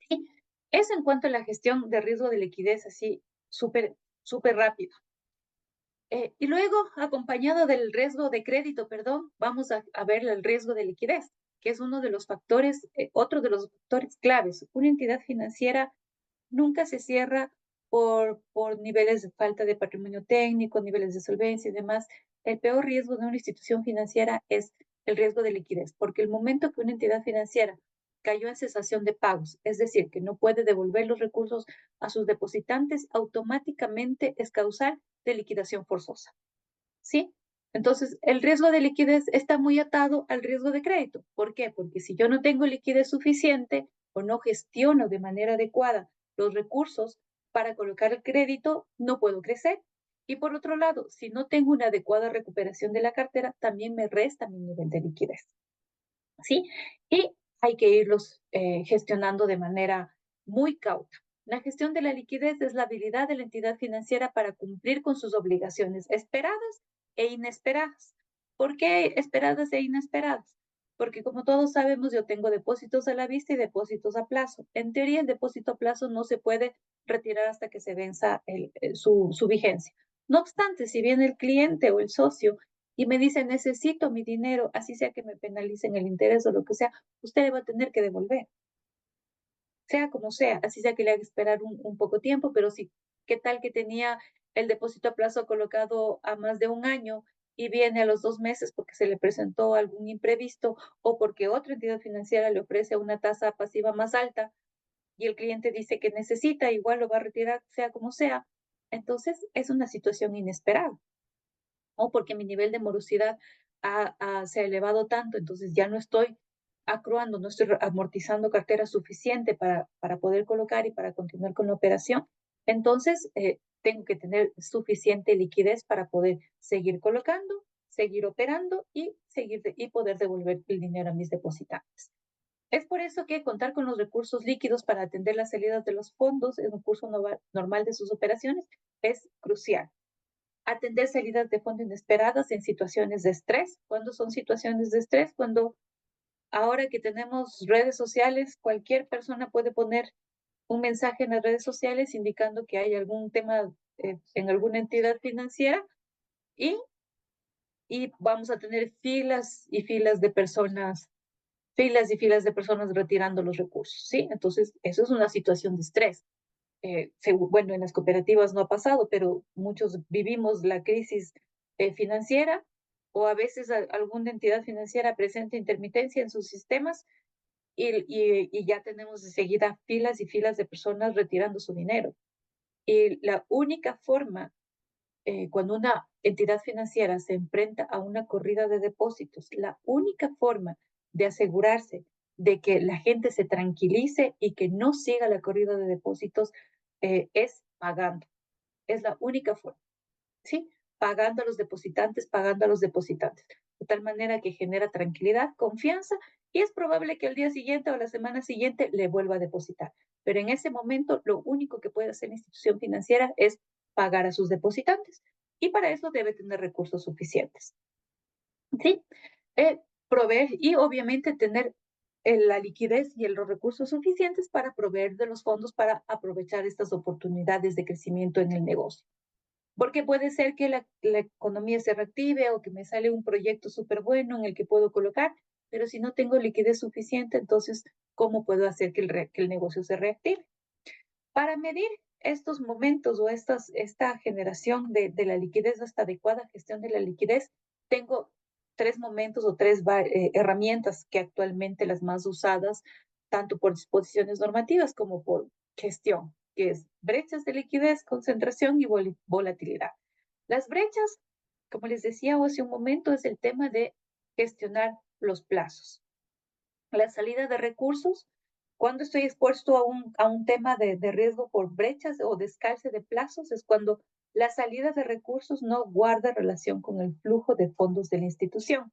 [SPEAKER 3] ¿Sí? Eso en cuanto a la gestión de riesgo de liquidez, así súper, súper rápido. Y luego, acompañado del riesgo de crédito, perdón, vamos a ver el riesgo de liquidez, que es uno de los factores, otro de los factores claves. Una entidad financiera nunca se cierra por niveles de falta de patrimonio técnico, niveles de solvencia y demás. El peor riesgo de una institución financiera es el riesgo de liquidez, porque el momento que una entidad financiera cayó en cesación de pagos, es decir, que no puede devolver los recursos a sus depositantes, automáticamente es causal de liquidación forzosa. ¿Sí? Entonces, el riesgo de liquidez está muy atado al riesgo de crédito. ¿Por qué? Porque si yo no tengo liquidez suficiente o no gestiono de manera adecuada los recursos para colocar el crédito, no puedo crecer. Y por otro lado, si no tengo una adecuada recuperación de la cartera, también me resta mi nivel de liquidez. ¿Sí? Y hay que irlos gestionando de manera muy cauta. La gestión de la liquidez es la habilidad de la entidad financiera para cumplir con sus obligaciones esperadas e inesperadas. ¿Por qué esperadas e inesperadas? Porque como todos sabemos, yo tengo depósitos a la vista y depósitos a plazo. En teoría, el depósito a plazo no se puede retirar hasta que se venza su vigencia. No obstante, si viene el cliente o el socio y me dice, necesito mi dinero, así sea que me penalicen el interés o lo que sea, usted le va a tener que devolver. Sea como sea, así sea que le haga esperar un poco tiempo, pero sí, ¿qué tal que tenía el depósito a plazo colocado a más de un año y viene a los 2 meses porque se le presentó algún imprevisto o porque otra entidad financiera le ofrece una tasa pasiva más alta y el cliente dice que necesita, igual lo va a retirar, sea como sea? Entonces, es una situación inesperada o porque mi nivel de morosidad se ha elevado tanto, entonces ya no estoy accruando, no estoy amortizando cartera suficiente para poder colocar y para continuar con la operación. Entonces, tengo que tener suficiente liquidez para poder seguir colocando, seguir operando y poder devolver el dinero a mis depositantes. Es por eso que contar con los recursos líquidos para atender las salidas de los fondos en un curso normal de sus operaciones es crucial. Atender salidas de fondo inesperadas en situaciones de estrés. ¿Cuándo son situaciones de estrés? Cuando ahora que tenemos redes sociales, cualquier persona puede poner un mensaje en las redes sociales indicando que hay algún tema en alguna entidad financiera y, y vamos a tener filas y filas de personas, filas y filas de personas retirando los recursos, ¿sí? Entonces, eso es una situación de estrés. Bueno, en las cooperativas no ha pasado, pero muchos vivimos la crisis financiera o a veces alguna entidad financiera presenta intermitencia en sus sistemas y ya tenemos enseguida filas y filas de personas retirando su dinero. Y la única forma, cuando una entidad financiera se enfrenta a una corrida de depósitos, la única forma de asegurarse de que la gente se tranquilice y que no siga la corrida de depósitos es pagando. Es la única forma, ¿sí? Pagando a los depositantes, pagando a los depositantes. De tal manera que genera tranquilidad, confianza, y es probable que al día siguiente o la semana siguiente le vuelva a depositar. Pero en ese momento, lo único que puede hacer la institución financiera es pagar a sus depositantes. Y para eso debe tener recursos suficientes. ¿Sí? Proveer y obviamente tener la liquidez y los recursos suficientes para proveer de los fondos para aprovechar estas oportunidades de crecimiento en el negocio. Porque puede ser que la economía se reactive o que me sale un proyecto súper bueno en el que puedo colocar, pero si no tengo liquidez suficiente, entonces, ¿cómo puedo hacer que el negocio se reactive? Para medir estos momentos o esta generación de la liquidez, esta adecuada gestión de la liquidez, tengo tres momentos o tres herramientas que actualmente las más usadas, tanto por disposiciones normativas como por gestión, que es brechas de liquidez, concentración y volatilidad. Las brechas, como les decía hace un momento, es el tema de gestionar los plazos. La salida de recursos, cuando estoy expuesto a un tema de riesgo por brechas o descalce de plazos, es cuando la salida de recursos no guarda relación con el flujo de fondos de la institución.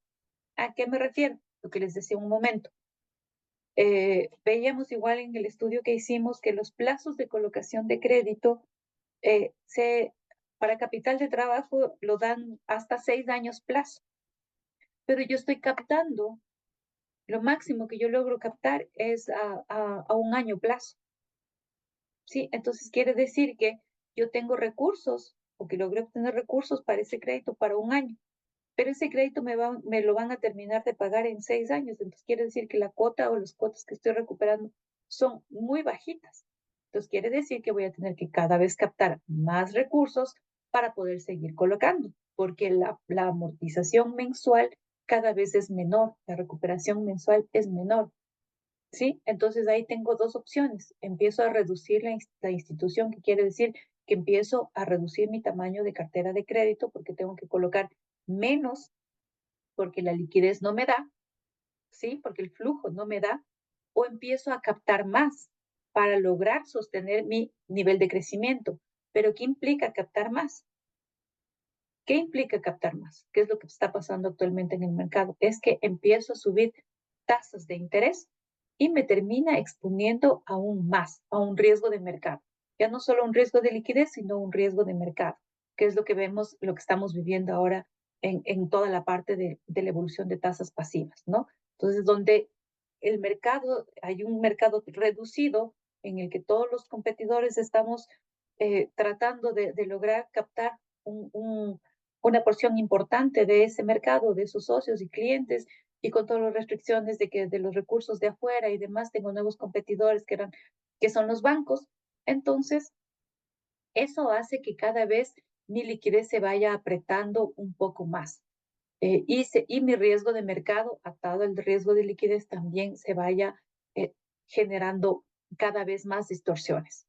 [SPEAKER 3] ¿A qué me refiero? Lo que les decía un momento. Veíamos igual en el estudio que hicimos que los plazos de colocación de crédito para capital de trabajo lo dan hasta 6 años plazo. Pero yo estoy captando, lo máximo que yo logro captar es a un año plazo. ¿Sí? Entonces quiere decir que yo tengo recursos o que logré obtener recursos para ese crédito para un año, pero ese crédito me lo van a terminar de pagar en 6 años. Entonces quiere decir que la cuota o las cuotas que estoy recuperando son muy bajitas. Entonces quiere decir que voy a tener que cada vez captar más recursos para poder seguir colocando, porque la amortización mensual cada vez es menor, la recuperación mensual es menor. ¿Sí? Entonces ahí tengo dos opciones. Empiezo a reducir la institución, que quiere decir que empiezo a reducir mi tamaño de cartera de crédito porque tengo que colocar menos porque la liquidez no me da, ¿sí? Porque el flujo no me da, o empiezo a captar más para lograr sostener mi nivel de crecimiento. Pero ¿qué implica captar más? ¿Qué implica captar más? ¿Qué es lo que está pasando actualmente en el mercado? Es que empiezo a subir tasas de interés y me termina exponiendo aún más a un riesgo de mercado. Ya no solo un riesgo de liquidez, sino un riesgo de mercado, que es lo que vemos, lo que estamos viviendo ahora en toda la parte de la evolución de tasas pasivas, ¿no? Entonces, donde el mercado, hay un mercado reducido en el que todos los competidores estamos tratando de lograr captar una porción importante de ese mercado, de sus socios y clientes, y con todas las restricciones de los recursos de afuera y demás, tengo nuevos competidores que son los bancos. Entonces, eso hace que cada vez mi liquidez se vaya apretando un poco más. Y mi riesgo de mercado, atado al riesgo de liquidez, también se vaya generando cada vez más distorsiones.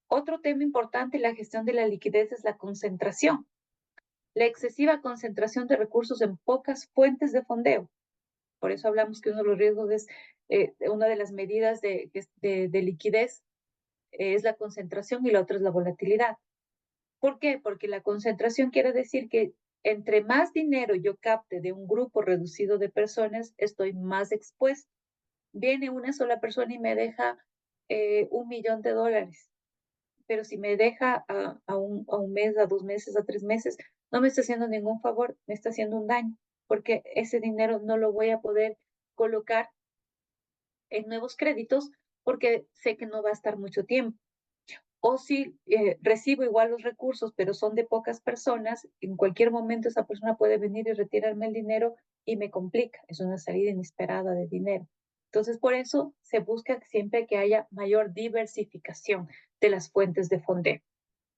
[SPEAKER 3] Otro tema importante en la gestión de la liquidez es la concentración. La excesiva concentración de recursos en pocas fuentes de fondeo. Por eso hablamos que uno de los riesgos es, una de las medidas de liquidez es la concentración y la otra es la volatilidad. ¿Por qué? Porque la concentración quiere decir que entre más dinero yo capte de un grupo reducido de personas, estoy más expuesto. Viene una sola persona y me deja $1.000.000, pero si me deja a un mes, a 2 meses, a 3 meses, no me está haciendo ningún favor, me está haciendo un daño, porque ese dinero no lo voy a poder colocar en nuevos créditos porque sé que no va a estar mucho tiempo. O si recibo igual los recursos, pero son de pocas personas, en cualquier momento esa persona puede venir y retirarme el dinero y me complica. Es una salida inesperada de dinero. Entonces, por eso se busca siempre que haya mayor diversificación de las fuentes de fondeo.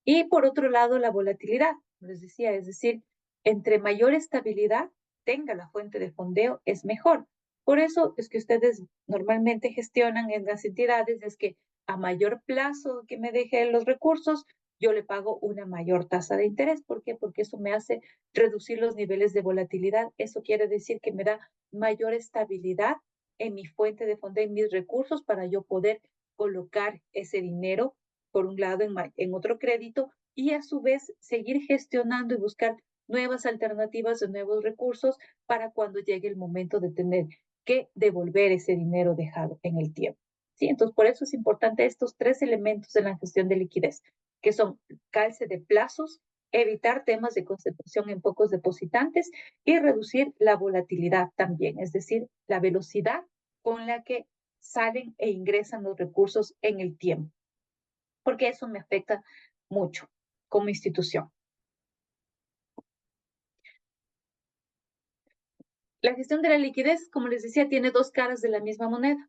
[SPEAKER 3] Y por otro lado, la volatilidad, les decía, es decir, entre mayor estabilidad tenga la fuente de fondeo es mejor. Por eso es que ustedes normalmente gestionan en las entidades, es que a mayor plazo que me deje los recursos, yo le pago una mayor tasa de interés. ¿Por qué? Porque eso me hace reducir los niveles de volatilidad. Eso quiere decir que me da mayor estabilidad en mi fuente de fondeo, en mis recursos, para yo poder colocar ese dinero, por un lado, en otro crédito, y a su vez seguir gestionando y buscar nuevas alternativas de nuevos recursos para cuando llegue el momento de tener que devolver ese dinero dejado en el tiempo. ¿Sí? Entonces, por eso es importante estos tres elementos de la gestión de liquidez, que son calce de plazos, evitar temas de concentración en pocos depositantes y reducir la volatilidad también, es decir, la velocidad con la que salen e ingresan los recursos en el tiempo, porque eso me afecta mucho como institución. La gestión de la liquidez, como les decía, tiene dos caras de la misma moneda.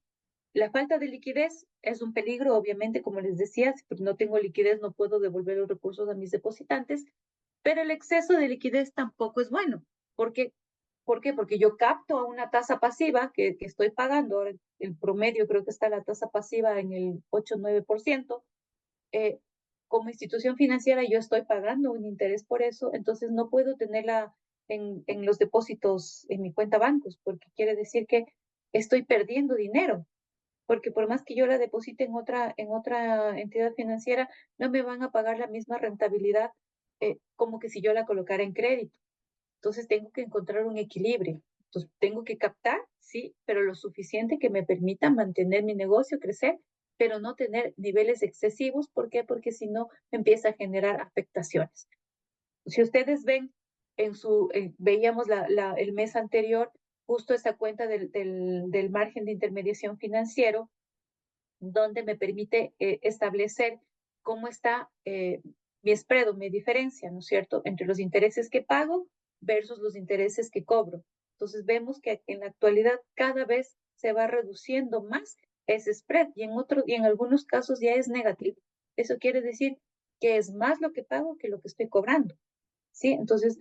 [SPEAKER 3] La falta de liquidez es un peligro, obviamente, como les decía, si no tengo liquidez no puedo devolver los recursos a mis depositantes, pero el exceso de liquidez tampoco es bueno. ¿Por qué? Porque yo capto a una tasa pasiva que estoy pagando, ahora el promedio creo que está la tasa pasiva en el 8-9%, como institución financiera yo estoy pagando un interés por eso, entonces no puedo tenerla en los depósitos en mi cuenta bancos, porque quiere decir que estoy perdiendo dinero, porque por más que yo la deposite en otra entidad financiera, no me van a pagar la misma rentabilidad como que si yo la colocara en crédito. Entonces tengo que encontrar un equilibrio. Entonces tengo que captar, sí, pero lo suficiente que me permita mantener mi negocio, crecer, pero no tener niveles excesivos. ¿Por qué? Porque si no, empieza a generar afectaciones. Si ustedes ven, veíamos el mes anterior, justo esta cuenta del margen de intermediación financiero, donde me permite establecer cómo está mi spread o mi diferencia, ¿no es cierto?, entre los intereses que pago versus los intereses que cobro. Entonces vemos que en la actualidad cada vez se va reduciendo más ese spread y en algunos casos ya es negativo. Eso quiere decir que es más lo que pago que lo que estoy cobrando, ¿sí? Entonces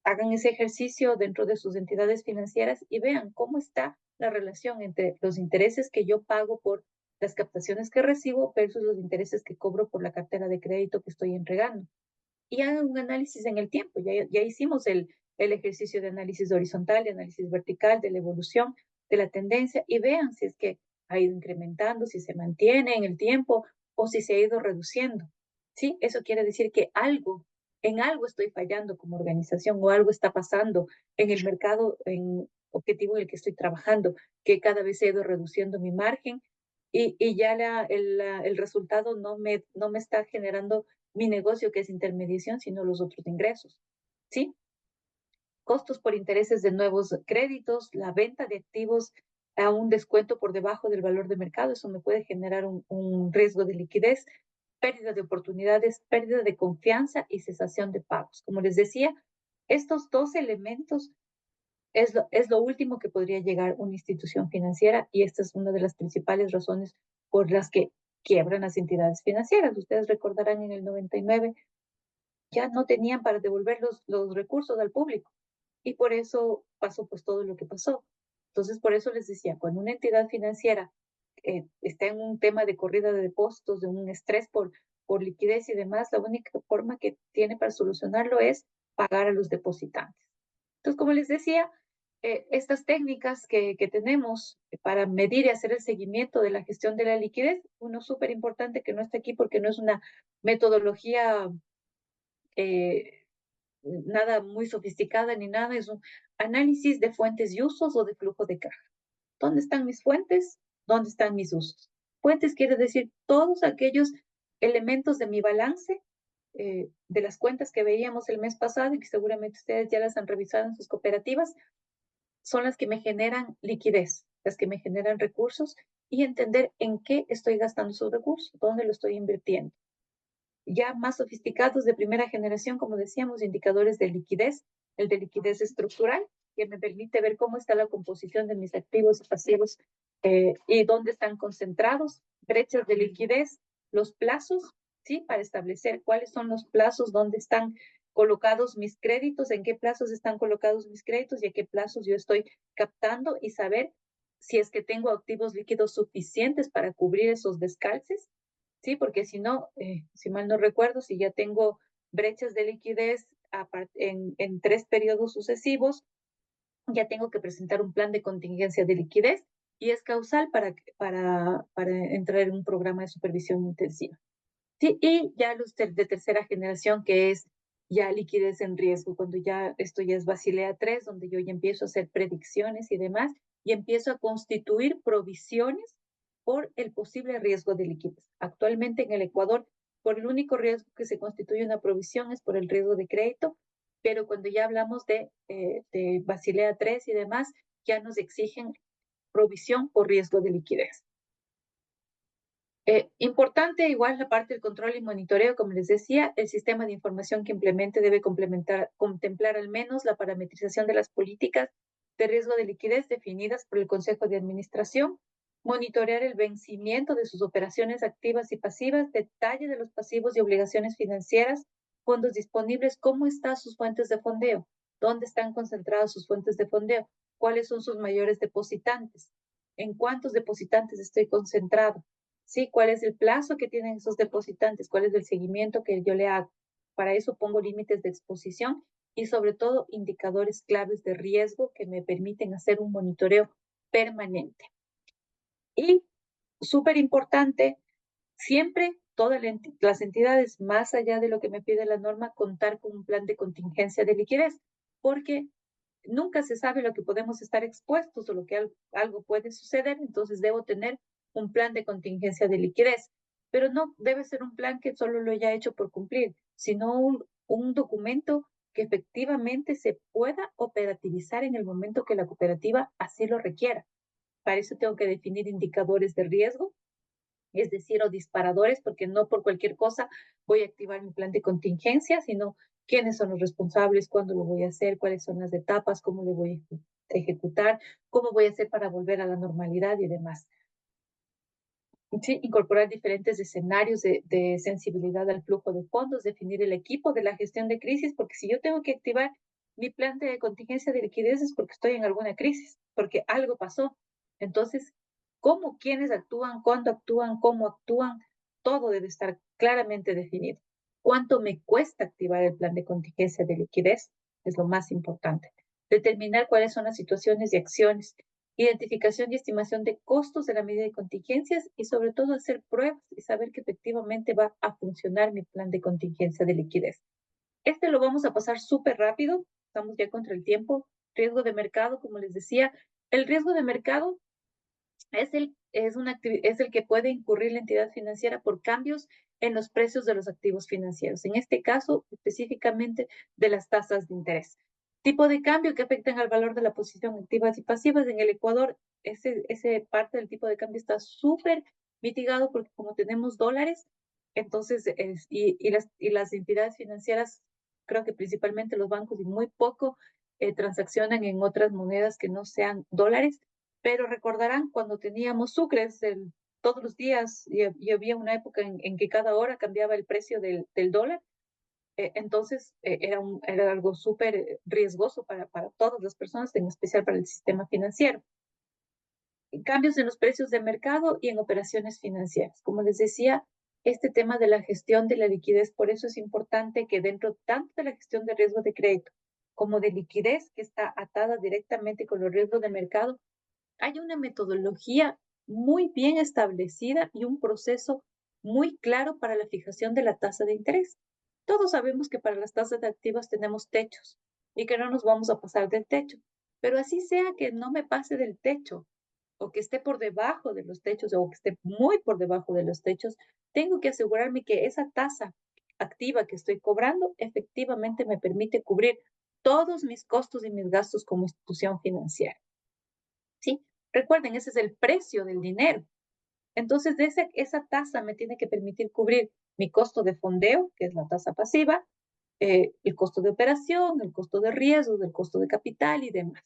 [SPEAKER 3] hagan ese ejercicio dentro de sus entidades financieras y vean cómo está la relación entre los intereses que yo pago por las captaciones que recibo versus los intereses que cobro por la cartera de crédito que estoy entregando. Y hagan un análisis en el tiempo. Ya hicimos el ejercicio de análisis horizontal, de análisis vertical, de la evolución, de la tendencia, y vean si es que ha ido incrementando, si se mantiene en el tiempo o si se ha ido reduciendo. ¿Sí? Eso quiere decir que en algo estoy fallando como organización o algo está pasando en el mercado en objetivo en el que estoy trabajando, que cada vez he ido reduciendo mi margen y ya el resultado no me está generando mi negocio, que es intermediación, sino los otros ingresos, ¿sí? Costos por intereses de nuevos créditos, la venta de activos a un descuento por debajo del valor de mercado, eso me puede generar un riesgo de liquidez, pérdida de oportunidades, pérdida de confianza y cesación de pagos. Como les decía, estos dos elementos es lo último que podría llegar una institución financiera y esta es una de las principales razones por las que quiebran las entidades financieras. Ustedes recordarán en el 99 ya no tenían para devolver los recursos al público y por eso pasó pues todo lo que pasó. Entonces, por eso les decía, cuando una entidad financiera está en un tema de corrida de depósitos, de un estrés por liquidez y demás, la única forma que tiene para solucionarlo es pagar a los depositantes. Entonces, como les decía, estas técnicas que tenemos para medir y hacer el seguimiento de la gestión de la liquidez, uno súper importante que no está aquí porque no es una metodología nada muy sofisticada ni nada, es un análisis de fuentes y usos o de flujo de caja. ¿Dónde están mis fuentes? ¿Dónde están mis usos? Fuentes quiere decir todos aquellos elementos de mi balance, de las cuentas que veíamos el mes pasado y que seguramente ustedes ya las han revisado en sus cooperativas, son las que me generan liquidez, las que me generan recursos y entender en qué estoy gastando esos recursos, dónde lo estoy invirtiendo. Ya más sofisticados de primera generación, como decíamos, indicadores de liquidez, el de liquidez estructural, que me permite ver cómo está la composición de mis activos y pasivos y dónde están concentrados, brechas de liquidez, los plazos, ¿sí? Para establecer cuáles son los plazos, dónde están colocados mis créditos, en qué plazos están colocados mis créditos y a qué plazos yo estoy captando, y saber si es que tengo activos líquidos suficientes para cubrir esos descalces, ¿sí? Porque si no, si mal no recuerdo, si ya tengo brechas de liquidez en 3 periodos sucesivos, ya tengo que presentar un plan de contingencia de liquidez y es causal para entrar en un programa de supervisión intensiva. Sí, y ya los de tercera generación, que es ya liquidez en riesgo, cuando ya esto ya es Basilea 3, donde yo ya empiezo a hacer predicciones y demás, y empiezo a constituir provisiones por el posible riesgo de liquidez. Actualmente en el Ecuador, por el único riesgo que se constituye una provisión es por el riesgo de crédito, pero cuando ya hablamos de Basilea 3 y demás, ya nos exigen provisión por riesgo de liquidez. Importante igual la parte del control y monitoreo, como les decía, el sistema de información que implemente debe contemplar al menos la parametrización de las políticas de riesgo de liquidez definidas por el Consejo de Administración, monitorear el vencimiento de sus operaciones activas y pasivas, detalle de los pasivos y obligaciones financieras, fondos disponibles, cómo están sus fuentes de fondeo, dónde están concentradas sus fuentes de fondeo, cuáles son sus mayores depositantes, en cuántos depositantes estoy concentrado. ¿Sí? ¿Cuál es el plazo que tienen esos depositantes? ¿Cuál es el seguimiento que yo le hago? Para eso pongo límites de exposición y sobre todo indicadores claves de riesgo que me permiten hacer un monitoreo permanente. Y súper importante, siempre todas las entidades, más allá de lo que me pide la norma, contar con un plan de contingencia de liquidez, porque nunca se sabe lo que podemos estar expuestos o lo que algo puede suceder, entonces debo tener un plan de contingencia de liquidez, pero no debe ser un plan que solo lo haya hecho por cumplir, sino un documento que efectivamente se pueda operativizar en el momento que la cooperativa así lo requiera. Para eso tengo que definir indicadores de riesgo, es decir, o disparadores, porque no por cualquier cosa voy a activar mi plan de contingencia, sino quiénes son los responsables, cuándo lo voy a hacer, cuáles son las etapas, cómo lo voy a ejecutar, cómo voy a hacer para volver a la normalidad y demás. Sí, incorporar diferentes escenarios de sensibilidad al flujo de fondos, definir el equipo de la gestión de crisis, porque si yo tengo que activar mi plan de contingencia de liquidez es porque estoy en alguna crisis, porque algo pasó. Entonces, ¿cómo, quiénes actúan, cuándo actúan, cómo actúan? Todo debe estar claramente definido. ¿Cuánto me cuesta activar el plan de contingencia de liquidez? Es lo más importante. Determinar cuáles son las situaciones y acciones, identificación y estimación de costos de la medida de contingencias y sobre todo hacer pruebas y saber que efectivamente va a funcionar mi plan de contingencia de liquidez. Este lo vamos a pasar súper rápido, estamos ya contra el tiempo. Riesgo de mercado, como les decía, el riesgo de mercado es el que puede incurrir la entidad financiera por cambios en los precios de los activos financieros, en este caso específicamente de las tasas de interés. Tipo de cambio que afectan al valor de la posición activas y pasivas. En el Ecuador, ese parte del tipo de cambio está súper mitigado porque como tenemos dólares, entonces, y las entidades financieras, creo que principalmente los bancos y muy poco transaccionan en otras monedas que no sean dólares, pero recordarán cuando teníamos sucres todos los días y había una época en que cada hora cambiaba el precio del dólar. Entonces era algo súper riesgoso para todas las personas, en especial para el sistema financiero. Cambios en los precios de mercado y en operaciones financieras. Como les decía, este tema de la gestión de la liquidez, por eso es importante que dentro tanto de la gestión de riesgo de crédito como de liquidez, que está atada directamente con los riesgos de mercado, hay una metodología muy bien establecida y un proceso muy claro para la fijación de la tasa de interés. Todos sabemos que para las tasas de activos tenemos techos y que no nos vamos a pasar del techo, pero así sea que no me pase del techo o que esté por debajo de los techos o que esté muy por debajo de los techos, tengo que asegurarme que esa tasa activa que estoy cobrando efectivamente me permite cubrir todos mis costos y mis gastos como institución financiera. ¿Sí? Recuerden, ese es el precio del dinero. Entonces, esa tasa me tiene que permitir cubrir mi costo de fondeo, que es la tasa pasiva, el costo de operación, el costo de riesgo, el costo de capital y demás.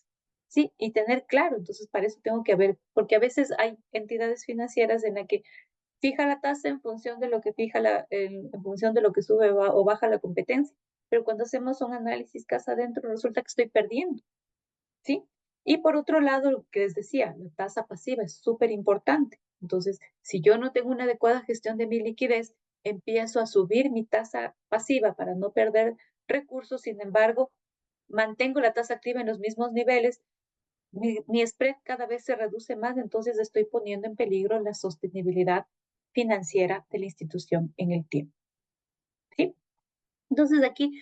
[SPEAKER 3] Sí, y tener claro, entonces para eso tengo que ver, porque a veces hay entidades financieras en las que fija la tasa en función de lo que en función de lo que sube o baja la competencia. pero cuando hacemos un análisis casa adentro resulta que estoy perdiendo, ¿sí? Y por otro lado, lo que les decía, la tasa pasiva es súper importante. Entonces, si yo no tengo una adecuada gestión de mi liquidez, empiezo a subir mi tasa pasiva para no perder recursos. Sin embargo, mantengo la tasa activa en los mismos niveles, mi spread cada vez se reduce más, entonces estoy poniendo en peligro la sostenibilidad financiera de la institución en el tiempo, ¿sí? Entonces aquí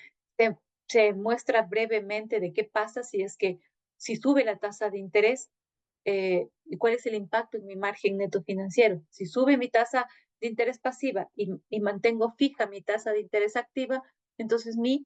[SPEAKER 3] se muestra brevemente de qué pasa si sube la tasa de interés, y cuál es el impacto en mi margen neto financiero. Si sube mi tasa de interés pasiva y mantengo fija mi tasa de interés activa, entonces mi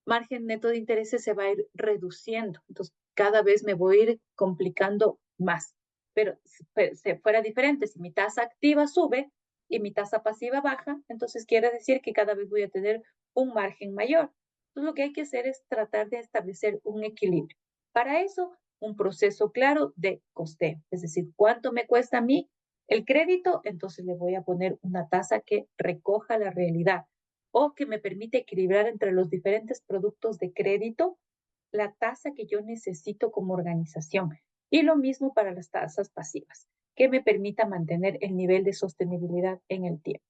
[SPEAKER 3] margen neto de intereses se va a ir reduciendo. Entonces, cada vez me voy a ir complicando más. Pero si fuera diferente, si mi tasa activa sube y mi tasa pasiva baja, entonces quiere decir que cada vez voy a tener un margen mayor. Entonces, lo que hay que hacer es tratar de establecer un equilibrio. Para eso, un proceso claro de costeo, es decir, cuánto me cuesta a mí el crédito, entonces le voy a poner una tasa que recoja la realidad o que me permite equilibrar entre los diferentes productos de crédito la tasa que yo necesito como organización. Y lo mismo para las tasas pasivas, que me permita mantener el nivel de sostenibilidad en el tiempo.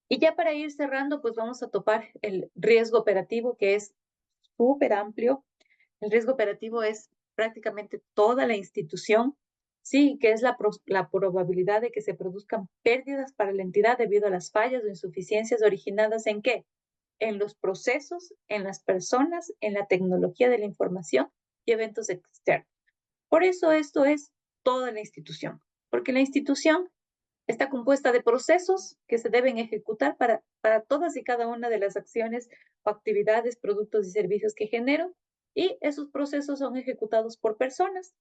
[SPEAKER 3] Y ya para ir cerrando, pues vamos a topar el riesgo operativo, que es súper amplio. El riesgo operativo es prácticamente toda la institución, sí, que es la probabilidad de que se produzcan pérdidas para la entidad debido a las fallas o insuficiencias originadas ¿en qué? En los procesos, en las personas, en la tecnología de la información y eventos externos. Por eso esto es toda la institución, porque la institución está compuesta de procesos que se deben ejecutar para todas y cada una de las acciones o actividades, productos y servicios que genero, y esos procesos son ejecutados por personas,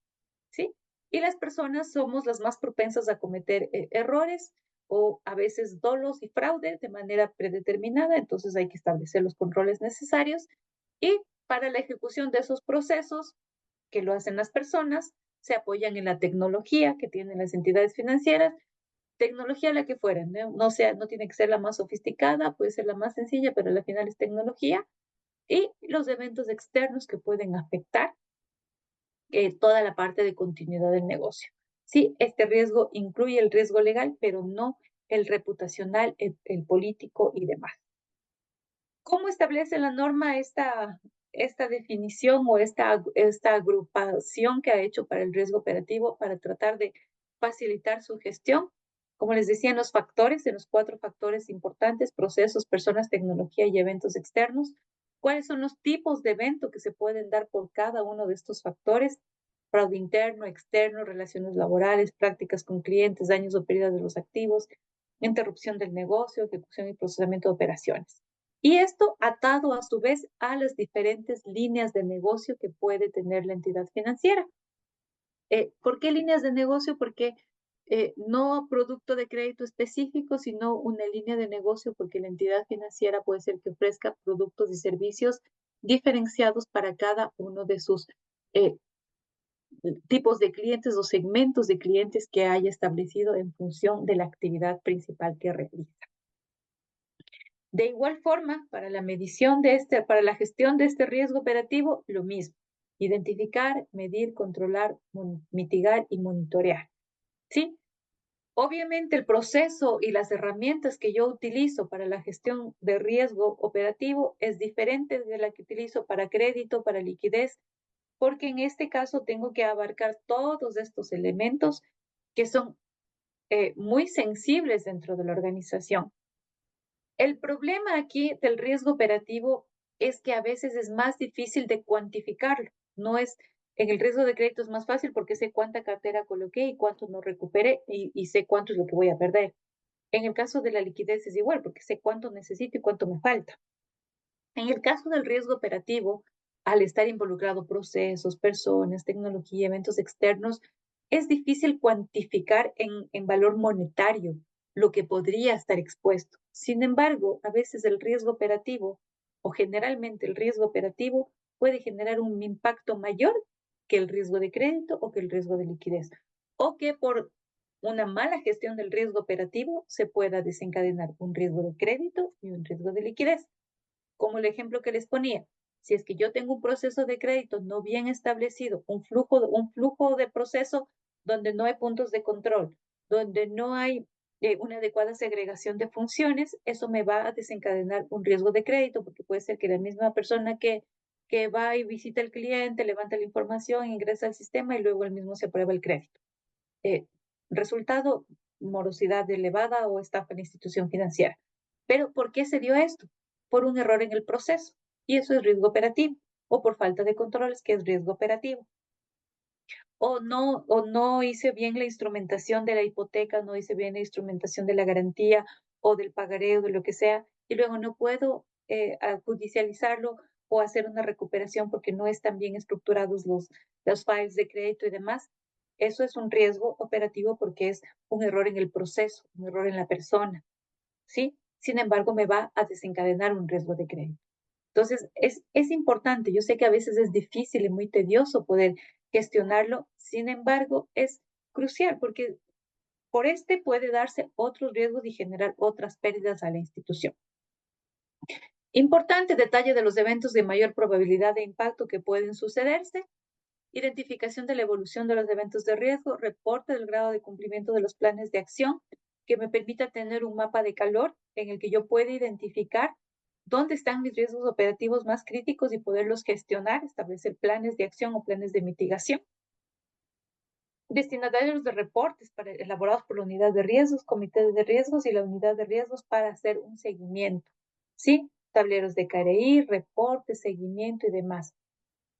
[SPEAKER 3] ¿sí? Y las personas somos las más propensas a cometer errores o a veces dolos y fraude de manera predeterminada, entonces hay que establecer los controles necesarios y para la ejecución de esos procesos que lo hacen las personas, se apoyan en la tecnología que tienen las entidades financieras, tecnología la que fuera, no tiene que ser la más sofisticada, puede ser la más sencilla, pero al final es tecnología, y los eventos externos que pueden afectar toda la parte de continuidad del negocio. Sí, este riesgo incluye el riesgo legal, pero no el reputacional, el político y demás. ¿Cómo establece la norma esta definición o esta agrupación que ha hecho para el riesgo operativo para tratar de facilitar su gestión? Como les decía, en los 4 factores importantes, procesos, personas, tecnología y eventos externos. ¿Cuáles son los tipos de evento que se pueden dar por cada uno de estos factores? Fraude interno, externo, relaciones laborales, prácticas con clientes, daños o pérdidas de los activos, interrupción del negocio, ejecución y procesamiento de operaciones. Y esto atado a su vez a las diferentes líneas de negocio que puede tener la entidad financiera. ¿Por qué líneas de negocio? Porque no producto de crédito específico, sino una línea de negocio porque la entidad financiera puede ser que ofrezca productos y servicios diferenciados para cada uno de sus eh, tipos de clientes o segmentos de clientes que haya establecido en función de la actividad principal que realiza. De igual forma, para la medición para la gestión de este riesgo operativo, lo mismo. Identificar, medir, controlar, mitigar y monitorear. ¿Sí? Obviamente el proceso y las herramientas que yo utilizo para la gestión de riesgo operativo es diferente de la que utilizo para crédito, para liquidez, porque en este caso tengo que abarcar todos estos elementos que son muy sensibles dentro de la organización. El problema aquí del riesgo operativo es que a veces es más difícil de cuantificarlo. No es, en el riesgo de crédito es más fácil porque sé cuánta cartera coloqué y cuánto no recuperé y sé cuánto es lo que voy a perder. En el caso de la liquidez es igual porque sé cuánto necesito y cuánto me falta. En el caso del riesgo operativo, al estar involucrado procesos, personas, tecnología, eventos externos, es difícil cuantificar en valor monetario lo que podría estar expuesto. Sin embargo, a veces el riesgo operativo o generalmente el riesgo operativo puede generar un impacto mayor que el riesgo de crédito o que el riesgo de liquidez, o que por una mala gestión del riesgo operativo se pueda desencadenar un riesgo de crédito y un riesgo de liquidez. como el ejemplo que les ponía, si es que yo tengo un proceso de crédito no bien establecido, un flujo de proceso donde no hay puntos de control, donde no hay una adecuada segregación de funciones, eso me va a desencadenar un riesgo de crédito, porque puede ser que la misma persona que va y visita al cliente, levanta la información, ingresa al sistema y luego él mismo se aprueba el crédito. Eh, Resultado, morosidad elevada o estafa en la institución financiera. Pero, ¿por qué se dio esto? Por un error en el proceso, y eso es riesgo operativo, o por falta de controles, que es riesgo operativo. O no hice bien la instrumentación de la hipoteca, no hice bien la instrumentación de la garantía o del pagaré o de lo que sea, y luego no puedo judicializarlo o hacer una recuperación porque no están bien estructurados los files de crédito y demás. Eso es un riesgo operativo porque es un error en el proceso, un error en la persona, ¿sí? Sin embargo, me va a desencadenar un riesgo de crédito. Entonces, es importante. Yo sé que a veces es difícil y muy tedioso poder gestionarlo, sin embargo, es crucial porque por este puede darse otros riesgos y generar otras pérdidas a la institución. Importante detalle de los eventos de mayor probabilidad de impacto que pueden sucederse: identificación de la evolución de los eventos de riesgo, reporte del grado de cumplimiento de los planes de acción, que me permita tener un mapa de calor en el que yo pueda identificar dónde están mis riesgos operativos más críticos y poderlos gestionar, establecer planes de acción o planes de mitigación. Destinatarios de reportes elaborados por la unidad de riesgos, comité de riesgos y la unidad de riesgos para hacer un seguimiento, ¿sí? Tableros de KRI, reportes, seguimiento y demás.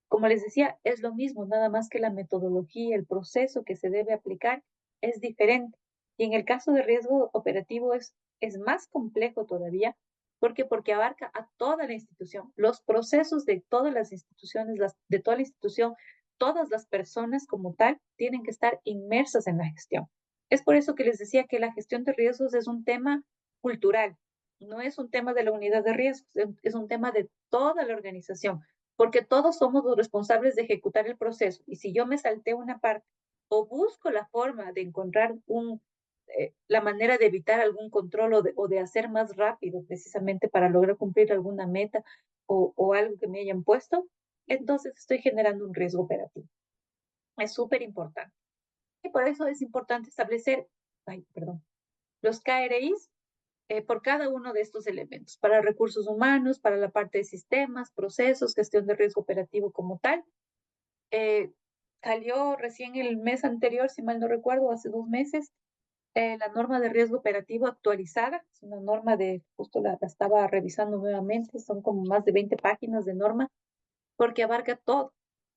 [SPEAKER 3] Como les decía, es lo mismo, nada más que la metodología, el proceso que se debe aplicar es diferente. Y en el caso de riesgo operativo es más complejo todavía, porque abarca a toda la institución, los procesos de todas las instituciones, de toda la institución, todas las personas como tal tienen que estar inmersas en la gestión. Es por eso que les decía que la gestión de riesgos es un tema cultural, no es un tema de la unidad de riesgos, es un tema de toda la organización, porque todos somos los responsables de ejecutar el proceso. Y si yo me salté una parte o busco la forma de encontrar la manera de evitar algún control o de hacer más rápido precisamente para lograr cumplir alguna meta o algo que me hayan puesto, entonces estoy generando un riesgo operativo. Es súper importante. Y por eso es importante establecer, los KRIs por cada uno de estos elementos, para recursos humanos, para la parte de sistemas, procesos, gestión de riesgo operativo como tal. Salió recién el mes anterior, si mal no recuerdo, hace 2 meses, la norma de riesgo operativo actualizada. Es una norma justo la estaba revisando nuevamente, son como más de 20 páginas de norma, porque abarca todo.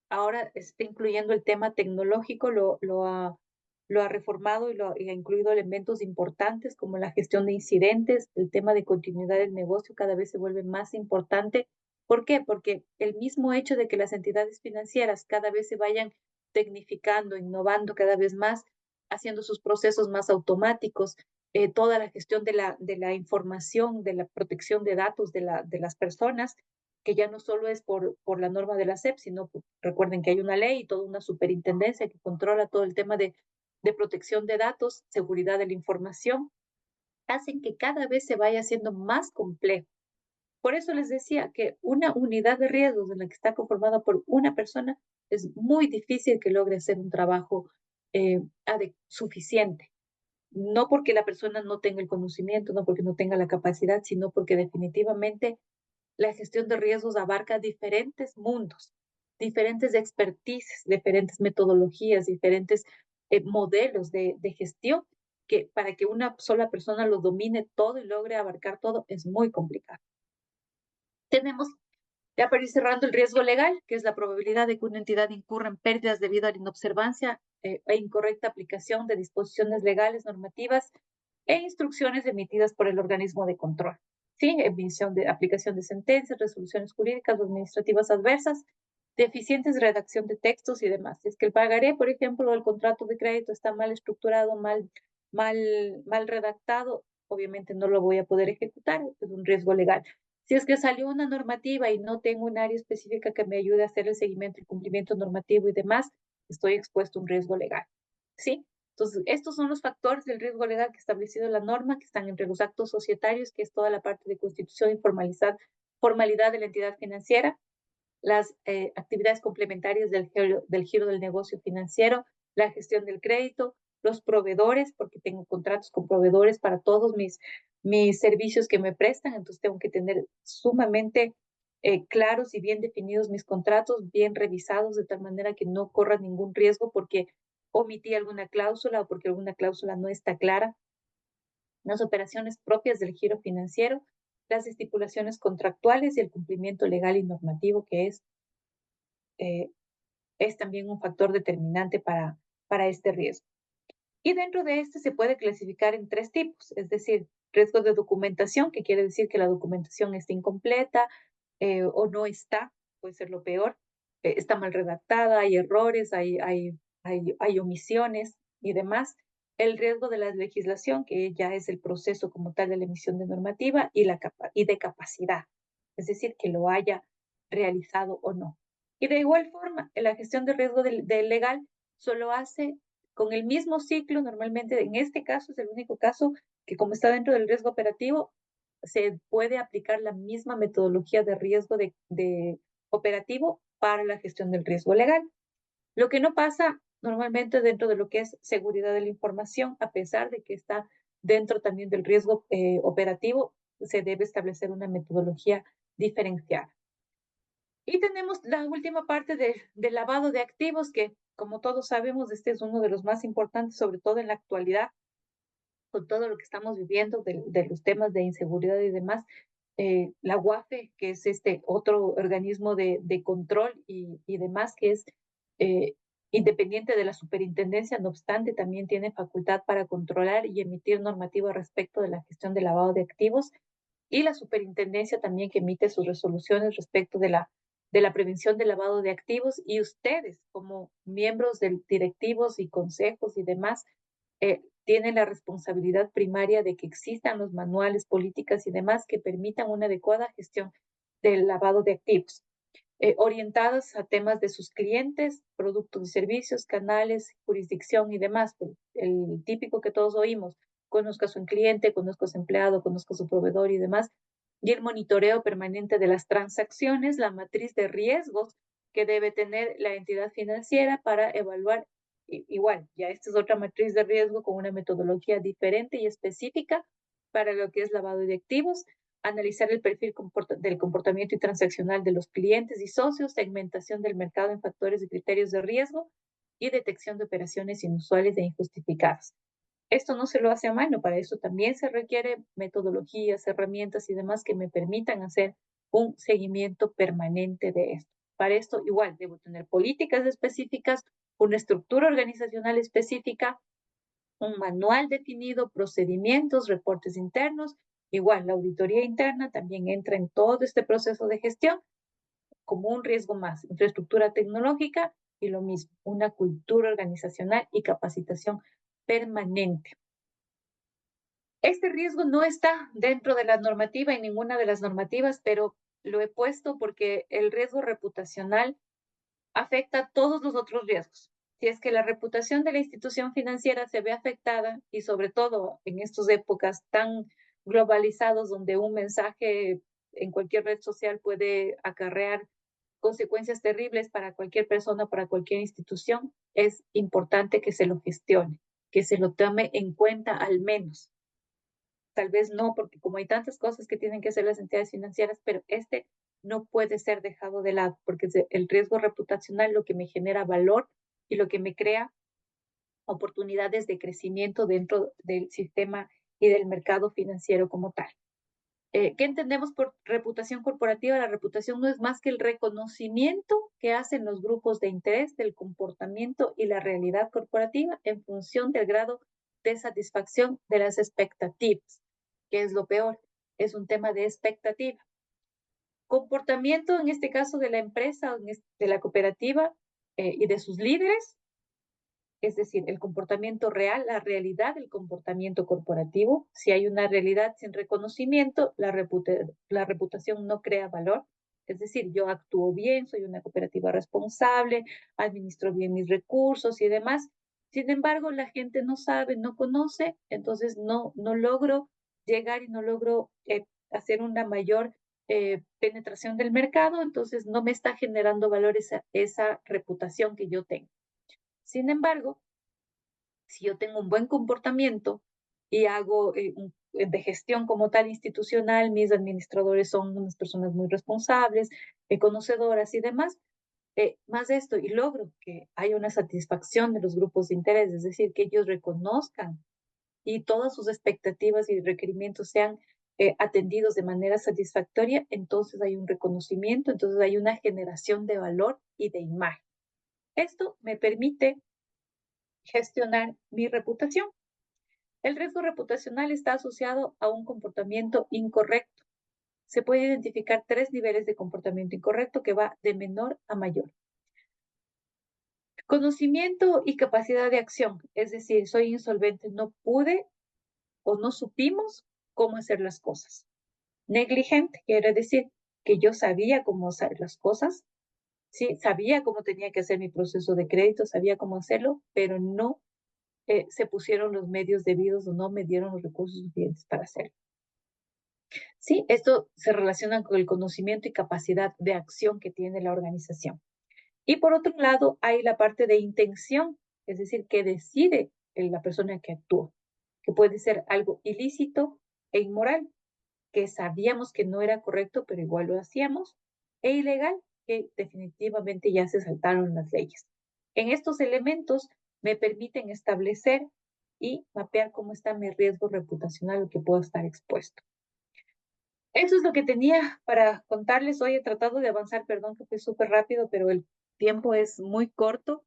[SPEAKER 3] Ahora está incluyendo el tema tecnológico, lo ha reformado y ha incluido elementos importantes como la gestión de incidentes, el tema de continuidad del negocio cada vez se vuelve más importante. ¿Por qué? Porque el mismo hecho de que las entidades financieras cada vez se vayan tecnificando, innovando cada vez más, haciendo sus procesos más automáticos, toda la gestión de la información, de la protección de datos de las personas, que ya no solo es por la norma de la SEP, sino recuerden que hay una ley y toda una superintendencia que controla todo el tema de protección de datos, seguridad de la información, hacen que cada vez se vaya haciendo más complejo. Por eso les decía que una unidad de riesgos en la que está conformada por una persona es muy difícil que logre hacer un trabajo suficiente. No porque la persona no tenga el conocimiento, no porque no tenga la capacidad, sino porque definitivamente la gestión de riesgos abarca diferentes mundos, diferentes expertices, diferentes metodologías, diferentes modelos de gestión, que para que una sola persona lo domine todo y logre abarcar todo es muy complicado. Tenemos, ya para ir cerrando, el riesgo legal, que es la probabilidad de que una entidad incurra en pérdidas debido a la inobservancia e incorrecta aplicación de disposiciones legales, normativas e instrucciones emitidas por el organismo de control. ¿Sí? Aplicación de sentencias, resoluciones jurídicas o administrativas adversas, deficientes redacción de textos y demás. Si es que el pagaré, por ejemplo, o el contrato de crédito está mal estructurado, mal redactado, obviamente no lo voy a poder ejecutar, es un riesgo legal. Si es que salió una normativa y no tengo un área específica que me ayude a hacer el seguimiento, el cumplimiento normativo y demás, estoy expuesto a un riesgo legal. ¿Sí? Entonces, estos son los factores del riesgo legal que ha establecido la norma, que están entre los actos societarios, que es toda la parte de constitución informalidad formalidad de la entidad financiera, las actividades complementarias del giro del negocio financiero, la gestión del crédito, los proveedores, porque tengo contratos con proveedores para todos mis servicios que me prestan, entonces tengo que tener sumamente claros y bien definidos mis contratos, bien revisados, de tal manera que no corra ningún riesgo porque omití alguna cláusula o porque alguna cláusula no está clara. Las operaciones propias del giro financiero, las estipulaciones contractuales y el cumplimiento legal y normativo, que es también un factor determinante para este riesgo. Y dentro de este se puede clasificar en 3 tipos, es decir, riesgo de documentación, que quiere decir que la documentación está incompleta o no está, puede ser lo peor, está mal redactada, hay errores, hay omisiones y demás. El riesgo de la legislación, que ya es el proceso como tal de la emisión de normativa y de capacidad, es decir, que lo haya realizado o no. Y de igual forma, la gestión de riesgo del legal solo hace con el mismo ciclo, normalmente en este caso es el único caso que como está dentro del riesgo operativo, se puede aplicar la misma metodología de riesgo de operativo para la gestión del riesgo legal. Lo que no pasa normalmente dentro de lo que es seguridad de la información, a pesar de que está dentro también del riesgo operativo, se debe establecer una metodología diferenciada. Y tenemos la última parte del lavado de activos, que como todos sabemos, este es uno de los más importantes, sobre todo en la actualidad, con todo lo que estamos viviendo de los temas de inseguridad y demás. La UAFE, que es este otro organismo de control y demás, que es eh, independiente de la superintendencia, no obstante, también tiene facultad para controlar y emitir normativa respecto de la gestión de lavado de activos, y la superintendencia también que emite sus resoluciones respecto de la prevención del lavado de activos, y ustedes como miembros de directivos y consejos y demás tienen la responsabilidad primaria de que existan los manuales, políticas y demás que permitan una adecuada gestión del lavado de activos, orientadas a temas de sus clientes, productos y servicios, canales, jurisdicción y demás. El típico que todos oímos: conozca a su cliente, conozca a su empleado, conozca a su proveedor y demás. Y el monitoreo permanente de las transacciones, la matriz de riesgos que debe tener la entidad financiera para evaluar. Igual, ya esta es otra matriz de riesgo con una metodología diferente y específica para lo que es lavado de activos, analizar el perfil del comportamiento y transaccional de los clientes y socios, segmentación del mercado en factores y criterios de riesgo y detección de operaciones inusuales e injustificadas. Esto no se lo hace a mano, para eso también se requiere metodologías, herramientas y demás que me permitan hacer un seguimiento permanente de esto. Para esto igual debo tener políticas específicas, una estructura organizacional específica, un manual definido, procedimientos, reportes internos. Igual, la auditoría interna también entra en todo este proceso de gestión como un riesgo más. Infraestructura tecnológica y lo mismo, una cultura organizacional y capacitación permanente. Este riesgo no está dentro de la normativa, en ninguna de las normativas, pero lo he puesto porque el riesgo reputacional afecta a todos los otros riesgos. Si es que la reputación de la institución financiera se ve afectada, y sobre todo en estas épocas tan globalizadas donde un mensaje en cualquier red social puede acarrear consecuencias terribles para cualquier persona, para cualquier institución, es importante que se lo gestione, que se lo tome en cuenta al menos. Tal vez no, porque como hay tantas cosas que tienen que hacer las entidades financieras, pero este no puede ser dejado de lado, porque es el riesgo reputacional lo que me genera valor y lo que me crea oportunidades de crecimiento dentro del sistema y del mercado financiero como tal. ¿Qué entendemos por reputación corporativa? La reputación no es más que el reconocimiento que hacen los grupos de interés del comportamiento y la realidad corporativa en función del grado de satisfacción de las expectativas, que es lo peor, es un tema de expectativa. Comportamiento, en este caso de la empresa, de la cooperativa y de sus líderes, es decir, el comportamiento real, la realidad del comportamiento corporativo. Si hay una realidad sin reconocimiento, la reputación no crea valor. Es decir, yo actúo bien, soy una cooperativa responsable, administro bien mis recursos y demás. Sin embargo, la gente no sabe, no conoce, entonces no logro llegar y no logro hacer una mayor penetración del mercado, entonces no me está generando valor esa reputación que yo tengo. Sin embargo, si yo tengo un buen comportamiento y hago de gestión como tal institucional, mis administradores son unas personas muy responsables, conocedoras y demás, más de esto, y logro que haya una satisfacción de los grupos de interés, es decir, que ellos reconozcan y todas sus expectativas y requerimientos sean atendidos de manera satisfactoria, entonces hay un reconocimiento, entonces hay una generación de valor y de imagen. Esto me permite gestionar mi reputación. El riesgo reputacional está asociado a un comportamiento incorrecto. Se puede identificar 3 niveles de comportamiento incorrecto que va de menor a mayor. Conocimiento y capacidad de acción, es decir, soy insolvente, no pude o no supimos cómo hacer las cosas. Negligente quiere decir que yo sabía cómo hacer las cosas, sí, sabía cómo tenía que hacer mi proceso de crédito, sabía cómo hacerlo, pero no se pusieron los medios debidos o no me dieron los recursos suficientes para hacerlo. Sí, esto se relaciona con el conocimiento y capacidad de acción que tiene la organización. Y por otro lado, hay la parte de intención, es decir, que decide la persona que actúa, que puede ser algo ilícito e inmoral, que sabíamos que no era correcto, pero igual lo hacíamos, e ilegal, que definitivamente ya se saltaron las leyes. En estos elementos me permiten establecer y mapear cómo está mi riesgo reputacional, lo que puedo estar expuesto. Eso es lo que tenía para contarles. Hoy he tratado de avanzar, perdón que fue súper rápido, pero el tiempo es muy corto.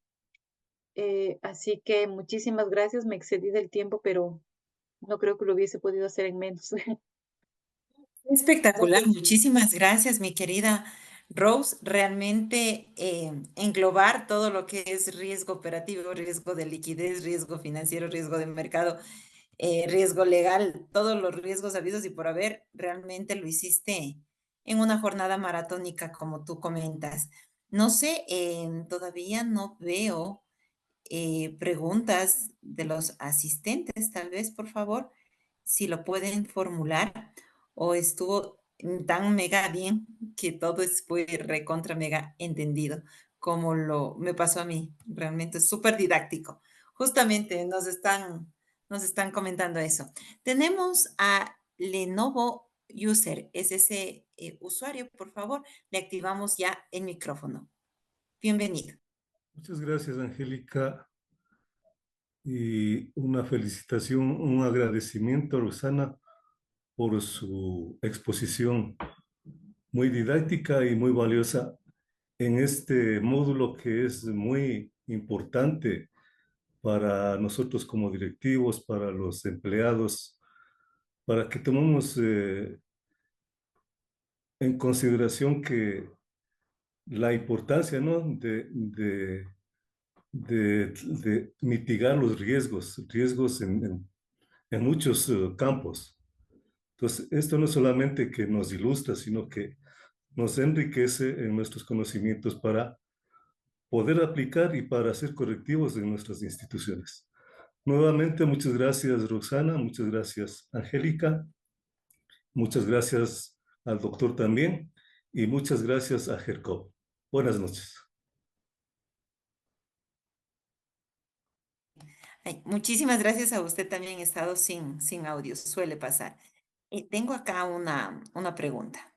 [SPEAKER 3] Así que muchísimas gracias. Me excedí del tiempo, pero no creo que lo hubiese podido hacer en menos. No
[SPEAKER 1] Espectacular,
[SPEAKER 3] sé.
[SPEAKER 1] muchísimas gracias, mi querida Rose. Realmente englobar todo lo que es riesgo operativo, riesgo de liquidez, riesgo financiero, riesgo de mercado, riesgo legal, todos los riesgos habidos y por haber, realmente lo hiciste en una jornada maratónica, como tú comentas. No sé, todavía no veo preguntas de los asistentes, tal vez, por favor, si lo pueden formular o estuvo tan mega bien que todo fue recontra mega entendido como lo me pasó a mí. Realmente es súper didáctico. Justamente nos están comentando eso. Tenemos a Lenovo User, es ese usuario, por favor, le activamos ya el micrófono. Bienvenido.
[SPEAKER 4] Muchas gracias, Angélica, y una felicitación, un agradecimiento a Rosana por su exposición muy didáctica y muy valiosa en este módulo que es muy importante para nosotros como directivos, para los empleados, para que tomemos en consideración que la importancia, ¿no? de mitigar los riesgos en muchos campos. Entonces, esto no solamente que nos ilustra, sino que nos enriquece en nuestros conocimientos para poder aplicar y para hacer correctivos en nuestras instituciones. Nuevamente, muchas gracias, Roxana, muchas gracias, Angélica, muchas gracias al doctor también, y muchas gracias a GERCOP. Buenas noches.
[SPEAKER 1] Ay, muchísimas gracias a usted también. He estado sin audio, suele pasar. Tengo acá una pregunta.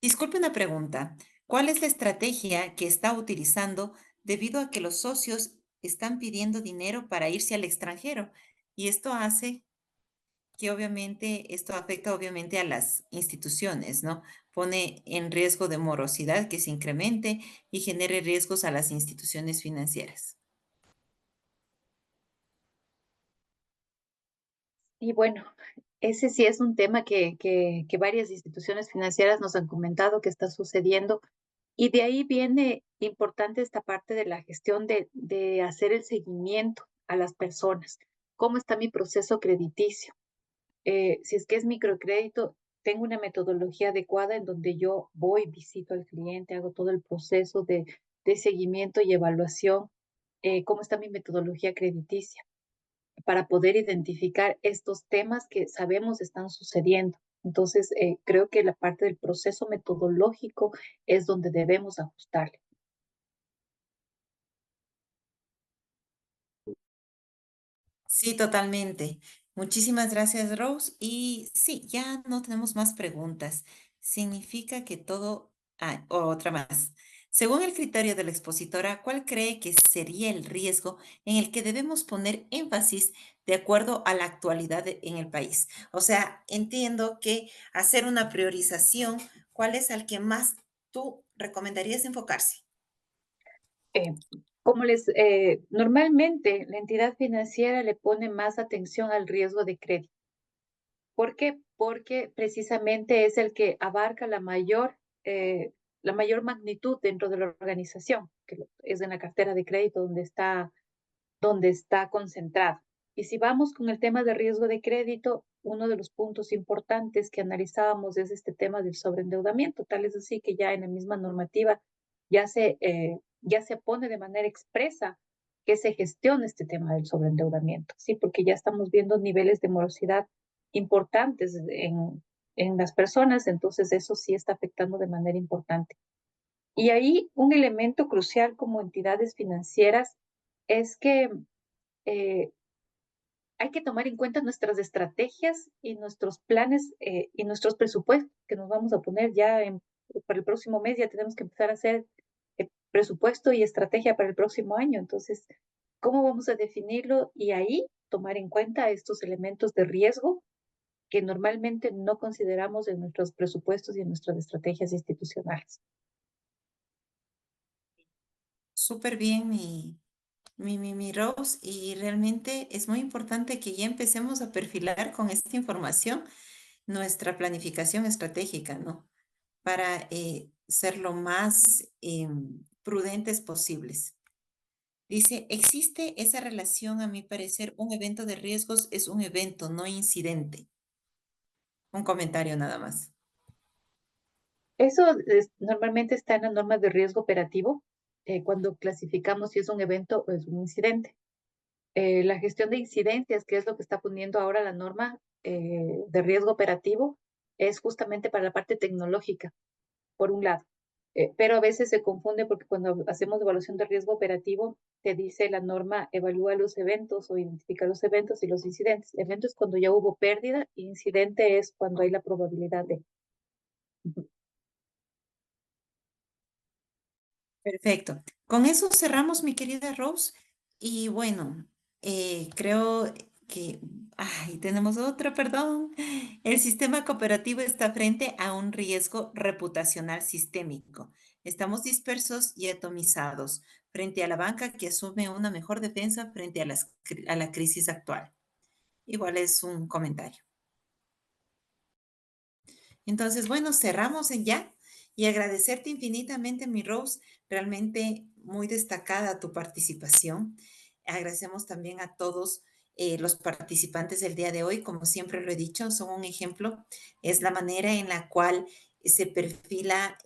[SPEAKER 1] Disculpe una pregunta. ¿Cuál es la estrategia que está utilizando debido a que los socios están pidiendo dinero para irse al extranjero? Y esto hace que obviamente, esto afecta obviamente a las instituciones, ¿no? Pone en riesgo de morosidad que se incremente y genere riesgos a las instituciones financieras.
[SPEAKER 3] Y bueno, ese sí es un tema que varias instituciones financieras nos han comentado que está sucediendo. Y de ahí viene importante esta parte de la gestión de hacer el seguimiento a las personas. ¿Cómo está mi proceso crediticio? Si es que es microcrédito, tengo una metodología adecuada en donde yo voy, visito al cliente, hago todo el proceso de seguimiento y evaluación. ¿Cómo está mi metodología crediticia? Para poder identificar estos temas que sabemos están sucediendo. Entonces, creo que la parte del proceso metodológico es donde debemos ajustarle.
[SPEAKER 1] Sí, totalmente. Muchísimas gracias, Rose. Y sí, ya no tenemos más preguntas. Significa que todo... Ah, otra más. Según el criterio de la expositora, ¿cuál cree que sería el riesgo en el que debemos poner énfasis de acuerdo a la actualidad en el país? O sea, entiendo que hacer una priorización, ¿cuál es al que más tú recomendarías enfocarse?
[SPEAKER 3] Eh, Normalmente la entidad financiera le pone más atención al riesgo de crédito. ¿Por qué? Porque precisamente es el que abarca la mayor magnitud dentro de la organización, es en la cartera de crédito donde está concentrado. Y si vamos con el tema de riesgo de crédito, uno de los puntos importantes que analizábamos es este tema del sobreendeudamiento. Tal es así que ya en la misma normativa ya se pone de manera expresa que se gestione este tema del sobreendeudamiento, ¿sí? Porque ya estamos viendo niveles de morosidad importantes en las personas, entonces eso sí está afectando de manera importante. Y ahí un elemento crucial como entidades financieras es que eh, hay que tomar en cuenta nuestras estrategias y nuestros planes y nuestros presupuestos que nos vamos a poner para el próximo mes. Ya tenemos que empezar a hacer presupuesto y estrategia para el próximo año. Entonces, ¿cómo vamos a definirlo? Y ahí tomar en cuenta estos elementos de riesgo que normalmente no consideramos en nuestros presupuestos y en nuestras estrategias institucionales.
[SPEAKER 1] Súper bien, mi Rose, y realmente es muy importante que ya empecemos a perfilar con esta información nuestra planificación estratégica, ¿no? Para ser lo más prudentes posibles. Dice, existe esa relación, a mi parecer, un evento de riesgos es un evento, no incidente. Un comentario nada más.
[SPEAKER 3] Eso normalmente está en las normas de riesgo operativo, cuando clasificamos si es un evento o es un incidente. La gestión de incidencias, que es lo que está poniendo ahora la norma de riesgo operativo, es justamente para la parte tecnológica, por un lado. Pero a veces se confunde porque cuando hacemos evaluación de riesgo operativo, te dice la norma evalúa los eventos o identifica los eventos y los incidentes. Evento es cuando ya hubo pérdida, incidente es cuando hay la probabilidad de.
[SPEAKER 1] Perfecto. Con eso cerramos, mi querida Rose. Y bueno, creo que, ay, tenemos otro, perdón. El sistema cooperativo está frente a un riesgo reputacional sistémico. Estamos dispersos y atomizados frente a la banca que asume una mejor defensa frente a a la crisis actual. Igual es un comentario. Entonces, bueno, cerramos en ya y agradecerte infinitamente, mi Rose, realmente muy destacada tu participación. Agradecemos también a todos los participantes del día de hoy, como siempre lo he dicho, son un ejemplo, es la manera en la cual se perfila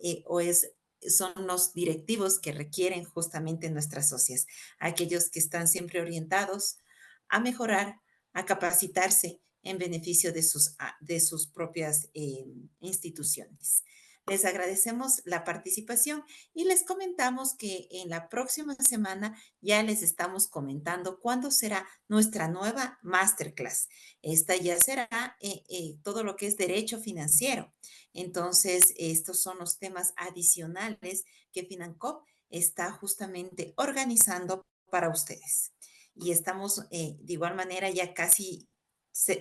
[SPEAKER 1] son los directivos que requieren justamente nuestras socias, aquellos que están siempre orientados a mejorar, a capacitarse en beneficio de sus propias instituciones. Les agradecemos la participación y les comentamos que en la próxima semana ya les estamos comentando cuándo será nuestra nueva masterclass. Esta ya será todo lo que es derecho financiero. Entonces, estos son los temas adicionales que Financop está justamente organizando para ustedes. Y estamos de igual manera ya casi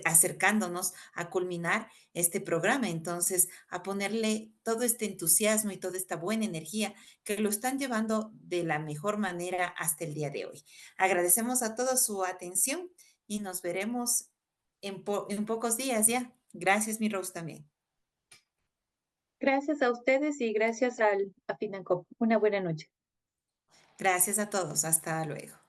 [SPEAKER 1] acercándonos a culminar este programa. Entonces, a ponerle todo este entusiasmo y toda esta buena energía que lo están llevando de la mejor manera hasta el día de hoy. Agradecemos a todos su atención y nos veremos en pocos días ya. Gracias, mi Rose, también.
[SPEAKER 3] Gracias a ustedes y gracias a Financop. Una buena noche.
[SPEAKER 1] Gracias a todos. Hasta luego.